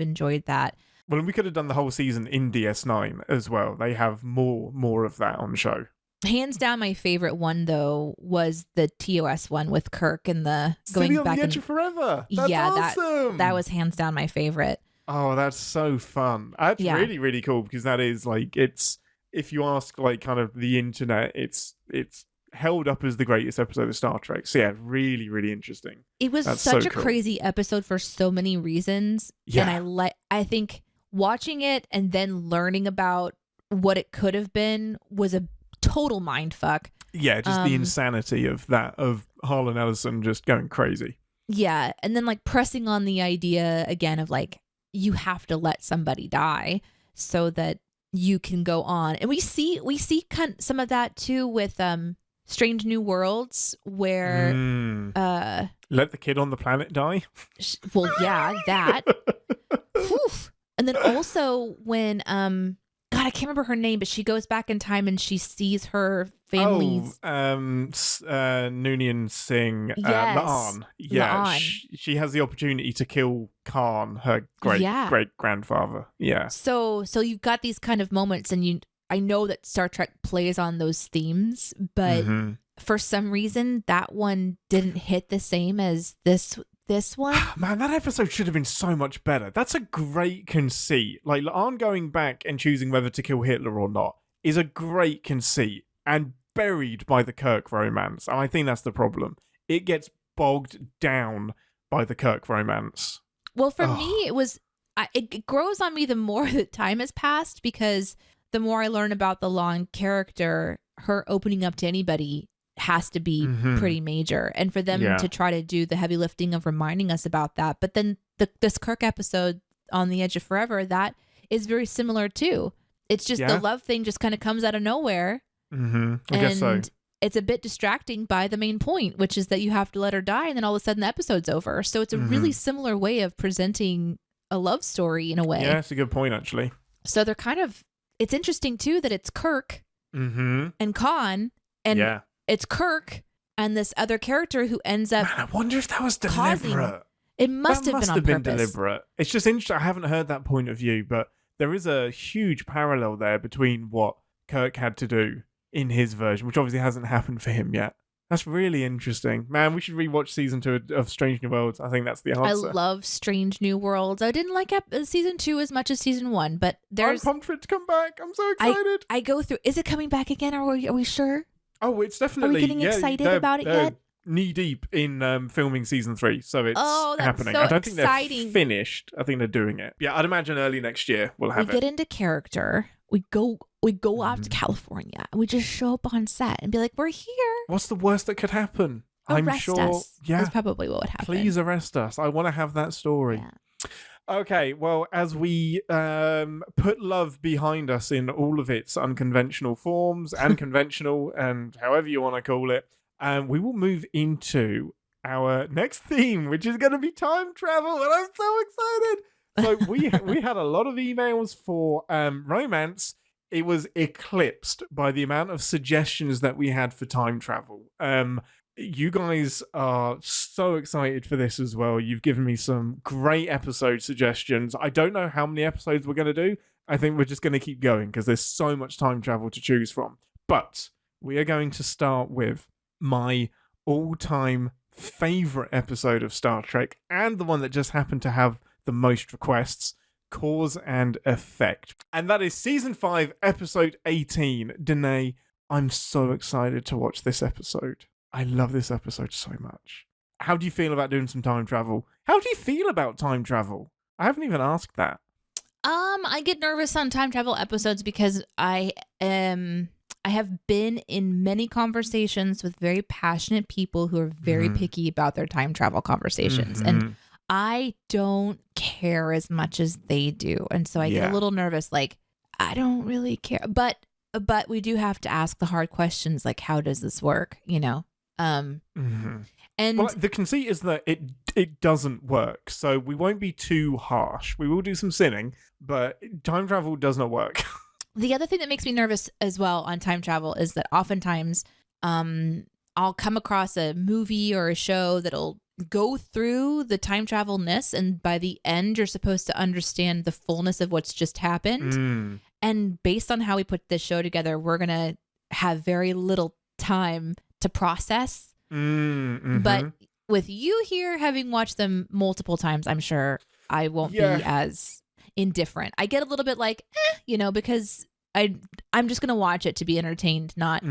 enjoyed that. Well, and we could have done the whole season in DS9 as well. They have more of that on the show. Hands down, my favorite one though was the TOS one with Kirk and the going City on back the Edge of Forever. That's yeah, awesome. that was hands down my favorite. Oh, that's so fun. That's really, really cool because that is like, it's, if you ask like kind of the internet, it's held up as the greatest episode of Star Trek. So yeah, really, really interesting. It was such a crazy episode for so many reasons. Yeah. And I think watching it and then learning about what it could have been was a total mind fuck. Yeah, just the insanity of that, of Harlan Ellison just going crazy. Yeah, and then like pressing on the idea again of like, you have to let somebody die so that you can go on. And we see some of that too with Strange New Worlds, where let the kid on the planet die. Well, yeah, that. And then also when God, I can't remember her name, but she goes back in time and she sees her family's. Noonien Singh, yes. Laan. Yeah, Laan. She has the opportunity to kill Khan, her great grandfather. Yeah. So you've got these kind of moments, and I know that Star Trek plays on those themes, but for some reason that one didn't hit the same as this one. Man, that episode should have been so much better. That's a great conceit. Like, Laan going back and choosing whether to kill Hitler or not is a great conceit and buried by the Kirk romance. And I think that's the problem. It gets bogged down by the Kirk romance. Well, for me, it grows on me the more that time has passed, because the more I learn about the Laan character, her opening up to anybody has to be pretty major, and for them to try to do the heavy lifting of reminding us about that. But then this Kirk episode on the Edge of Forever, that is very similar too. It's just the love thing just kind of comes out of nowhere. I guess so. It's a bit distracting by the main point, which is that you have to let her die, and then all of a sudden the episode's over. So it's a really similar way of presenting a love story in a way. Yeah, that's a good point, actually. So they're kind of, it's interesting too that it's Kirk and Khan, and it's Kirk and this other character who ends up. Man, I wonder if that was deliberate. It must have been on purpose. Deliberate. It's just interesting. I haven't heard that point of view, but there is a huge parallel there between what Kirk had to do in his version, which obviously hasn't happened for him yet. That's really interesting. Man, we should rewatch season 2 of Strange New Worlds. I think that's the answer. I love Strange New Worlds. I didn't like season 2 as much as season 1, but I'm pumped for it to come back. I'm so excited. I go through. Is it coming back again? Are we sure? Oh, it's definitely. Are we getting excited about it yet? Knee deep in filming season 3, so it's happening. So I don't think exciting. They're finished. I think they're doing it. Yeah, I'd imagine early next year we'll have it. We get into character. We go out to California, and we just show up on set and be like, "We're here." What's the worst that could happen? Arrest us. Yeah, that's probably what would happen. Please arrest us. I want to have that story. Yeah. Okay, well, as we put love behind us in all of its unconventional forms and conventional and however you want to call it, we will move into our next theme, which is going to be time travel, and I'm so excited. So we had a lot of emails for romance. It was eclipsed by the amount of suggestions that we had for time travel. You guys are so excited for this as well. You've given me some great episode suggestions. I don't know how many episodes we're going to do. I think we're just going to keep going because there's so much time travel to choose from. But we are going to start with my all-time favorite episode of Star Trek, and the one that just happened to have the most requests, Cause and Effect. And that is season 5, episode 18. Danae, I'm so excited to watch this episode. I love this episode so much. How do you feel about doing some time travel? How do you feel about time travel? I haven't even asked that. I get nervous on time travel episodes because I have been in many conversations with very passionate people who are very picky about their time travel conversations. And I don't care as much as they do. And so I get a little nervous, like, I don't really care. But we do have to ask the hard questions, like, how does this work? You know? And well, the conceit is that it doesn't work, so we won't be too harsh. We will do some sinning, but time travel does not work. The other thing that makes me nervous as well on time travel is that oftentimes I'll come across a movie or a show that'll go through the time travel-ness, and by the end you're supposed to understand the fullness of what's just happened. And based on how we put this show together, we're gonna have very little time to process. Mm-hmm. But with you here having watched them multiple times, I'm sure I won't be as indifferent. I get a little bit like, because I'm just gonna watch it to be entertained, not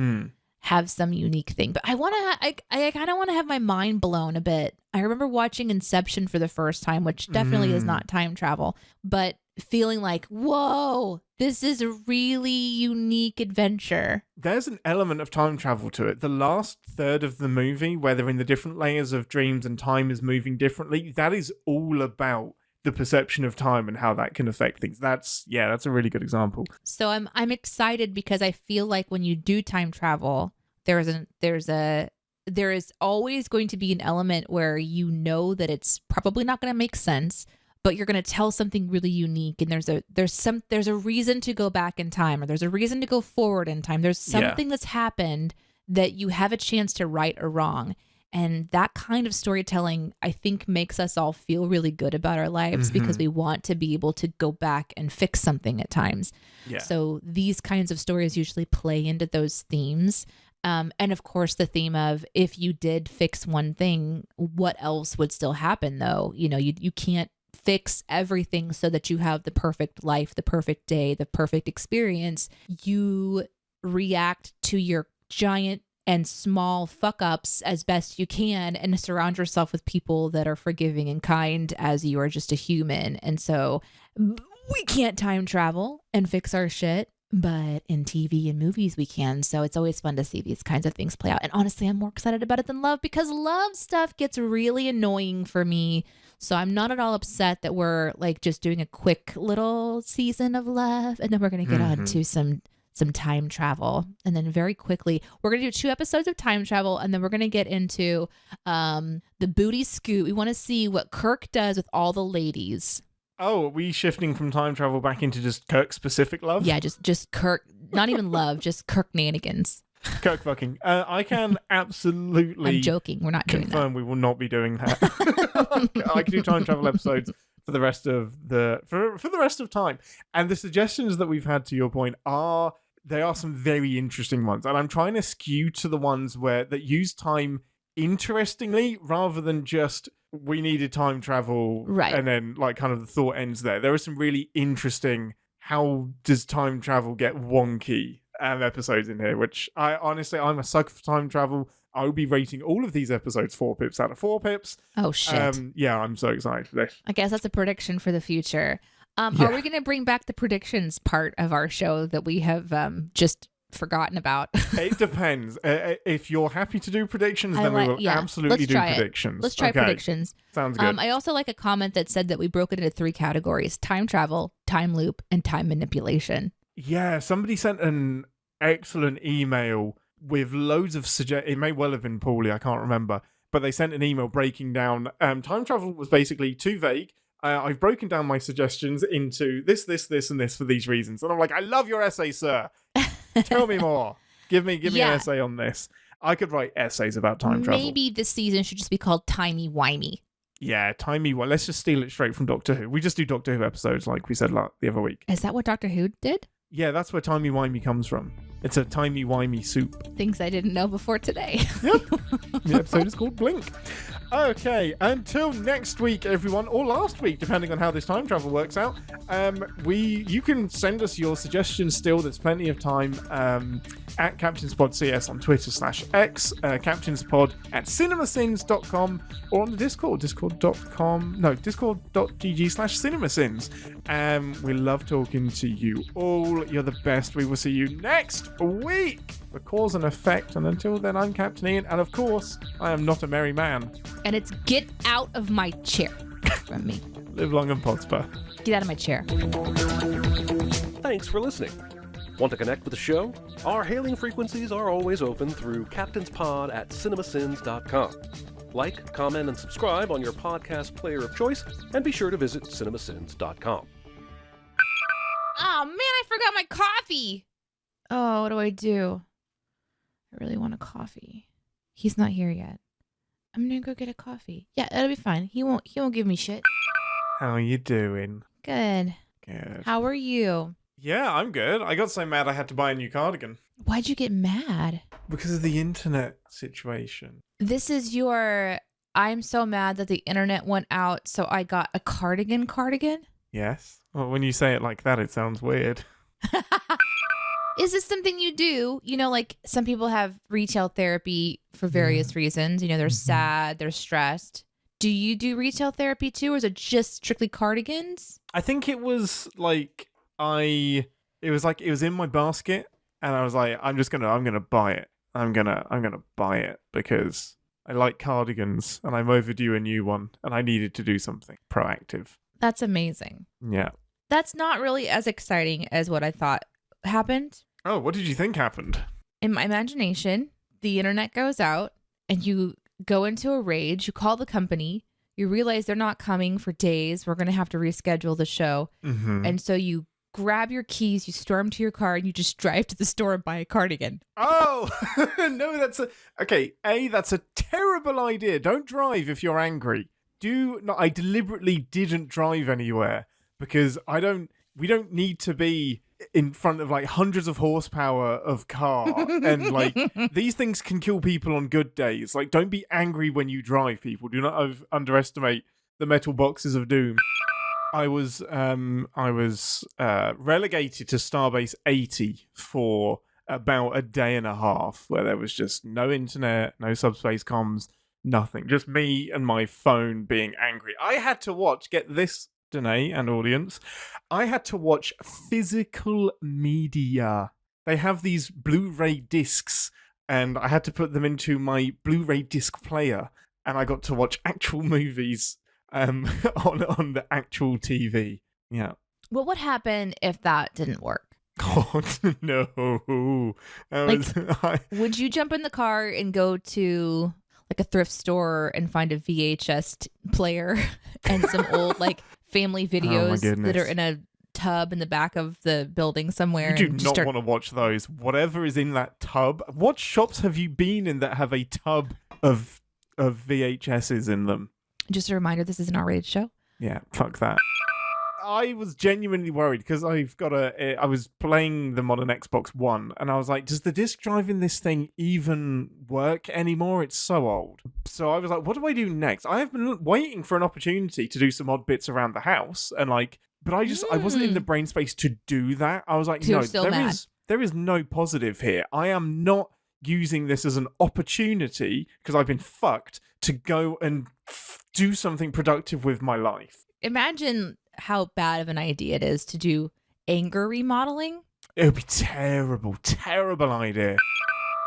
have some unique thing. But I kind of want to have my mind blown a bit. I remember watching Inception for the first time, which definitely is not time travel, but feeling like, whoa, this is a really unique adventure. There's an element of time travel to it. The last third of the movie, where they're in the different layers of dreams and time is moving differently, that is all about the perception of time and how that can affect things. That's a really good example. So I'm excited because I feel like when you do time travel, there is always going to be an element where you know that it's probably not going to make sense, but you're going to tell something really unique, and there's a reason to go back in time, or there's a reason to go forward in time. There's something that's happened that you have a chance to right or wrong. And that kind of storytelling, I think, makes us all feel really good about our lives because we want to be able to go back and fix something at times. Yeah. So these kinds of stories usually play into those themes. And of course, the theme of if you did fix one thing, what else would still happen, though? You can't fix everything so that you have the perfect life, the perfect day, the perfect experience. You react to your giant and small fuck ups as best you can, and surround yourself with people that are forgiving and kind as you are just a human. And so we can't time travel and fix our shit, but in TV and movies we can. So it's always fun to see these kinds of things play out. And honestly, I'm more excited about it than love, because love stuff gets really annoying for me. So I'm not at all upset that we're like just doing a quick little season of love, and then we're going to get on to some time travel. And then very quickly, we're going to do 2 episodes of time travel, and then we're going to get into the booty scoot. We want to see what Kirk does with all the ladies. Oh, are we shifting from time travel back into just Kirk-specific love? Yeah, just Kirk, not even love, just Kirk-nanigans. Kirk fucking. I can absolutely... I'm joking, we're not doing that. Confirm we will not be doing that. I can do time travel episodes for the rest of for the rest of time. And the suggestions that we've had, to your point, are some very interesting ones. And I'm trying to skew to the ones that use time interestingly, rather than just we needed time travel, right? And then like kind of the thought ends there. There are some really interesting how does time travel get wonky episodes in here, which I'm a sucker for time travel. I'll be rating all of these episodes 4 pips out of 4 pips. Oh shit. Yeah, I'm so excited for this. I guess that's a prediction for the future. Are we going to bring back the predictions part of our show that we have just forgotten about? It depends. If you're happy to do predictions, then we will absolutely do predictions. Let's try predictions. Sounds good. I also like a comment that said that we broke it into 3 categories: time travel, time loop, and time manipulation. Yeah, somebody sent an excellent email with loads of it may well have been Paulie, I can't remember, but they sent an email breaking down time travel was basically too vague. I've broken down my suggestions into this, and this for these reasons. And I'm like, I love your essay, sir. Tell me more. Give me an essay on this. I could write essays about time travel. Maybe this season should just be called Timey-Wimey. Yeah, timey-wimey. Let's just steal it straight from Doctor Who. We just do Doctor Who episodes like we said the other week. Is that what Doctor Who did? Yeah, that's where timey-wimey comes from. It's a timey-wimey soup. Things I didn't know before today. Yep. The episode is called Blink. Okay, until next week, everyone, or last week, depending on how this time travel works out. You can send us your suggestions still. There's plenty of time at CaptainsPodCS on Twitter /X, CaptainsPod at Cinemasins.com, or on the Discord, discord.gg/Cinemasins. We love talking to you all. You're the best. We will see you next week for Cause and Effect. And until then, I'm Captain Ian, and of course, I am not a merry man. And it's get out of my chair from me. Live long and prosper. Get out of my chair. Thanks for listening. Want to connect with the show? Our hailing frequencies are always open through CaptainsPod at Cinemasins.com. Like, comment, and subscribe on your podcast player of choice, and be sure to visit Cinemasins.com. Oh man, I forgot my coffee. Oh, what do I do? I really want a coffee. He's not here yet. I'm gonna go get a coffee. Yeah, it'll be fine. He won't give me shit. How are you doing? Good. Good. How are you? Yeah, I'm good. I got so mad I had to buy a new cardigan. Why'd you get mad? Because of the internet situation. This is your, I'm so mad that the internet went out, so I got a cardigan? Yes. Well, when you say it like that, it sounds weird. Is this something you do? You know, like some people have retail therapy for various reasons. You know, they're sad, they're stressed. Do you do retail therapy too, or is it just strictly cardigans? I think it was like it was in my basket, and I was like, I'm gonna buy it. I'm gonna buy it because I like cardigans and I'm overdue a new one, and I needed to do something proactive. That's amazing. Yeah. That's not really as exciting as what I thought happened. Oh, what did you think happened? In my imagination, the internet goes out and you go into a rage. You call the company. You realize they're not coming for days. We're going to have to reschedule the show. Mm-hmm. And so you grab your keys, you storm to your car, and you just drive to the store and buy a cardigan. Oh, no, that's a terrible idea. Don't drive if you're angry. I deliberately didn't drive anywhere because we don't need to be in front of like hundreds of horsepower of car, and like these things can kill people on good days. Like, don't be angry when you drive, people. Do not underestimate the metal boxes of doom. I was relegated to Starbase 80 for about a day and a half, where there was just no internet, no subspace comms, nothing. Just me and my phone being angry. I had to watch, get this, Danae and audience, I had to watch physical media. They have these Blu-ray discs, and I had to put them into my Blu-ray disc player, and I got to watch actual movies on the actual TV. Yeah. What would happen if that didn't work? Oh, no. Would you jump in the car and go to like a thrift store and find a VHS player and some old like family videos that are in a tub in the back of the building somewhere? You do not want to watch those. Whatever is in that tub. What shops have you been in that have a tub of VHSs in them? Just a reminder, this is an R-rated show. Yeah, fuck that. I was genuinely worried because I was playing them on an Xbox One, and I was like, does the disc drive in this thing even work anymore? It's so old. So I was like, what do I do next? I have been waiting for an opportunity to do some odd bits around the house, and like, but I wasn't in the brain space to do that. I was like, no, there is no positive here. I am not using this as an opportunity, because I've been fucked, to go and do something productive with my life. Imagine how bad of an idea it is to do anger remodeling. It would be terrible idea.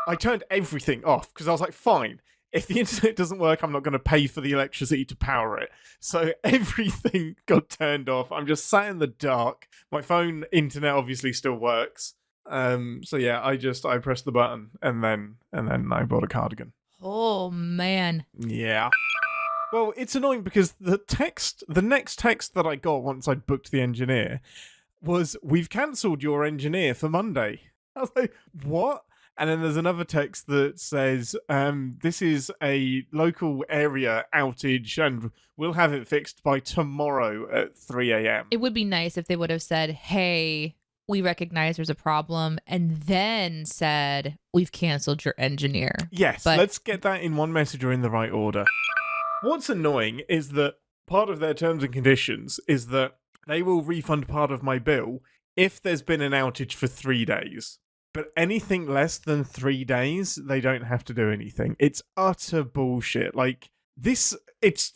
I turned everything off because I was like, fine, if the internet doesn't work, I'm not going to pay for the electricity to power it. So everything got turned off. I'm just sat in the dark. My phone internet obviously still works. So yeah, I pressed the button and then I bought a cardigan. Oh man. Yeah. Well, it's annoying because the next text that I got once I'd booked the engineer was, we've cancelled your engineer for Monday. I was like, what? And then there's another text that says, this is a local area outage and we'll have it fixed by tomorrow at 3 a.m. It would be nice if they would have said, hey, we recognize there's a problem, and then said, we've cancelled your engineer. Yes, let's get that in one message or in the right order. What's annoying is that part of their terms and conditions is that they will refund part of my bill if there's been an outage for 3 days. But anything less than 3 days, they don't have to do anything. It's utter bullshit. Like this, it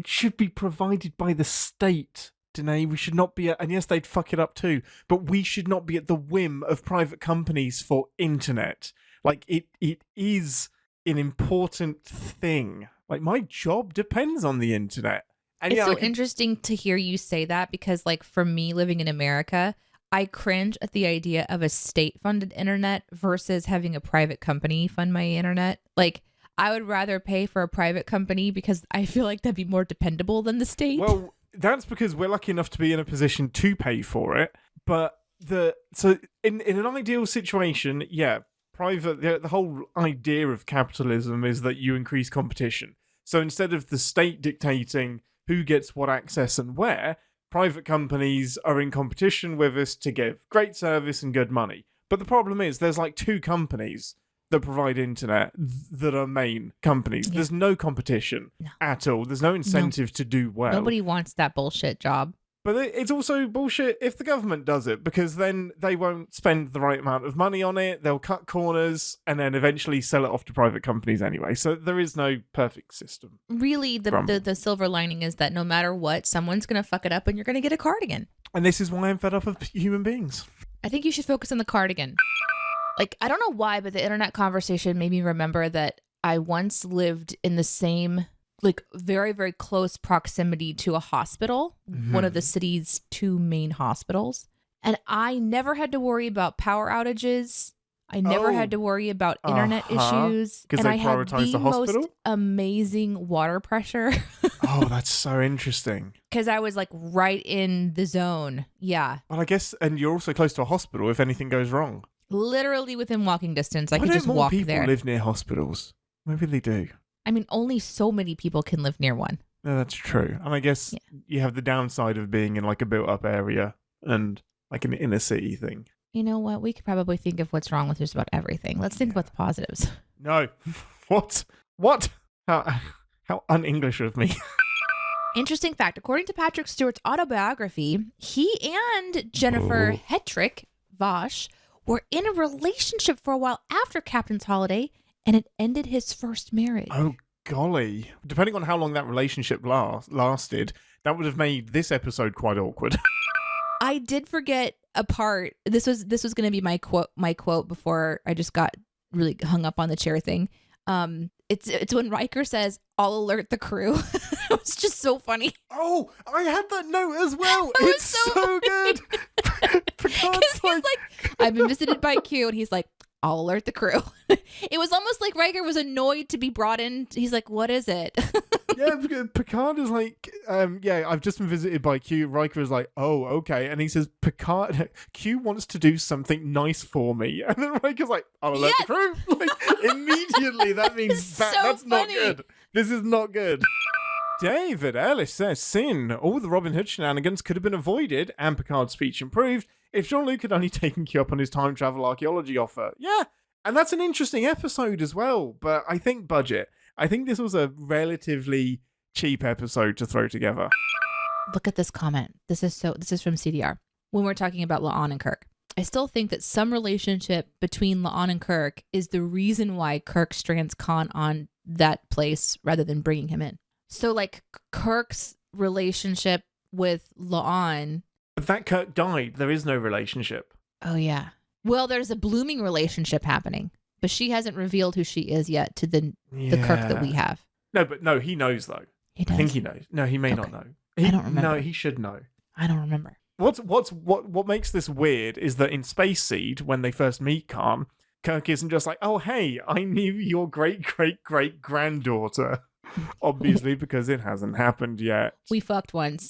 should be provided by the state, Danae. We should not be and yes, they'd fuck it up too, but we should not be at the whim of private companies for internet. Like it is an important thing. Like, my job depends on the internet. And it's interesting to hear you say that, because like for me living in America, I cringe at the idea of a state-funded internet versus having a private company fund my internet. Like, I would rather pay for a private company because I feel like that'd be more dependable than the state. Well, that's because we're lucky enough to be in a position to pay for it. But so in an ideal situation, yeah, the whole idea of capitalism is that you increase competition. So instead of the state dictating who gets what access and where, private companies are in competition with us to give great service and good money. But the problem is there's like 2 companies that provide internet that are main companies. Yeah. There's no competition at all. There's no incentive to do well. Nobody wants that bullshit job. But it's also bullshit if the government does it, because then they won't spend the right amount of money on it. They'll cut corners and then eventually sell it off to private companies anyway. So there is no perfect system. Really, the silver lining is that no matter what, someone's going to fuck it up and you're going to get a cardigan. And this is why I'm fed up of human beings. I think you should focus on the cardigan. Like, I don't know why, but the internet conversation made me remember that I once lived in the same, like, very, very close proximity to a hospital, one of the city's 2 main hospitals. And I never had to worry about power outages. I never had to worry about internet issues. Because they prioritize the hospital? Most amazing water pressure. Oh, that's so interesting. Because I was, like, right in the zone. Yeah. Well, I guess, and you're also close to a hospital if anything goes wrong. Literally within walking distance. I could just walk there. Why don't more people live near hospitals? Maybe they do. I mean, only so many people can live near one. No, that's true. And I guess you have the downside of being in like a built-up area and like an inner city thing. You know what? We could probably think of what's wrong with just about everything. Let's think about the positives. No. What? How un-English of me. Interesting fact. According to Patrick Stewart's autobiography, he and Jennifer Hetrick Vosh were in a relationship for a while after Captain's Holiday, and it ended his first marriage. Oh, golly. Depending on how long that relationship lasted, that would have made this episode quite awkward. I did forget a part. This was going to be my quote before I just got really hung up on the chair thing. It's when Riker says, "I'll alert the crew." It was just so funny. Oh, I had that note as well. It's so good. Picard's like, I've been visited by Q, and he's like, "I'll alert the crew." It was almost like Riker was annoyed to be brought in. He's like, "What is it?" Yeah, because Picard is like, I've just been visited by Q. Riker is like, "Oh, okay," and he says, Q wants to do something nice for me, and then Riker's like, "I'll alert the crew." Like immediately, that means that's not good. This is not good. David Ellis says, Sin, all the Robin Hood shenanigans could have been avoided and Picard's speech improved if Jean-Luc had only taken Q up on his time travel archaeology offer. Yeah, and that's an interesting episode as well, but I think budget. I think this was a relatively cheap episode to throw together. Look at this comment. This is from CDR. When we're talking about La'an and Kirk, I still think that some relationship between La'an and Kirk is the reason why Kirk strands Khan on that place rather than bringing him in. So, like, Kirk's relationship with La'an... But that Kirk died. There is no relationship. Oh, yeah. Well, there's a blooming relationship happening, but she hasn't revealed who she is yet to the Kirk that we have. No, he knows, though. He does? I think he knows. No, he may not know. I don't remember. No, he should know. I don't remember. What makes this weird is that in Space Seed, when they first meet Khan, Kirk isn't just like, "Oh, hey, I knew your great-great-great-granddaughter." Obviously, because it hasn't happened yet. We fucked once.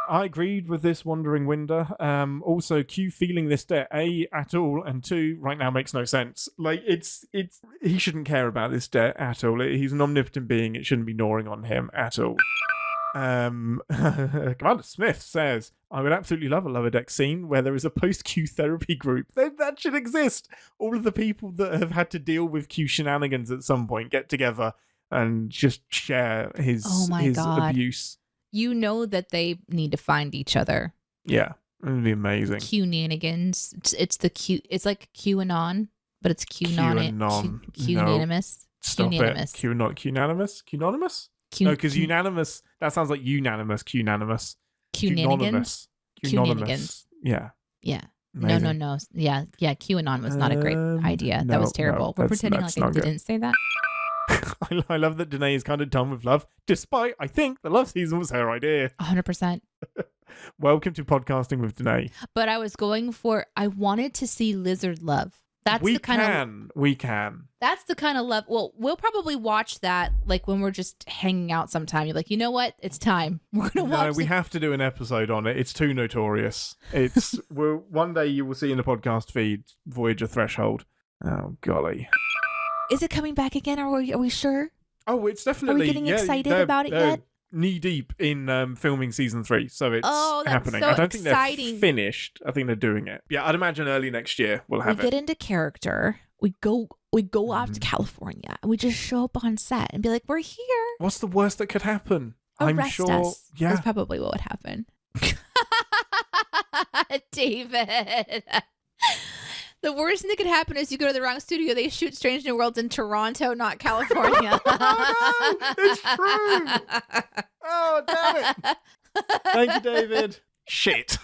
I agreed with this Wandering Winder. Also, Q feeling this debt, A, at all, and 2, right now makes no sense. Like, it's he shouldn't care about this debt at all. He's an omnipotent being. It shouldn't be gnawing on him at all. Commander Smith says, I would absolutely love a lower deck scene where there is a post-Q therapy group. That should exist. All of the people that have had to deal with Q shenanigans at some point get together and just share his abuse. You know that they need to find each other. Yeah, it would be amazing. Q-nanigans. It's the Q. It's like QAnon, but it's Q-unanimous. Stop it. Not Q-unanimous? Q-anonymous? No, because unanimous, that sounds like unanimous. Q-unanimous. Q-nanigans? Q-anonymous. Yeah. Yeah. Amazing. No. Yeah, QAnon was not a great idea. That was terrible. We're pretending like I didn't say that. I love that Danae is kind of done with love, despite I think the love season was her idea. 100%. Welcome to podcasting with Danae. But I wanted to see lizard love. We can. That's the kind of love. Well, we'll probably watch that like when we're just hanging out sometime. You're like, you know what? It's time. We're gonna watch. No, we have to do an episode on it. It's too notorious. One day you will see in the podcast feed Voyager Threshold. Oh golly. Is it coming back again? Are we sure? Oh, it's definitely. Are we getting excited about it yet? knee deep in filming season 3, so it's happening. So I don't think exciting. they're finished. I think they're doing it. Yeah, I'd imagine early next year we'll have We get into character. We go off to California, and we just show up on set and be like, "We're here." What's the worst that could happen? I'm Arrest sure. us. Yeah, That's probably what would happen. David. The worst thing that could happen is you go to the wrong studio. They shoot Strange New Worlds in Toronto, not California. Oh no, it's true. Oh damn it! Thank you, David. Shit.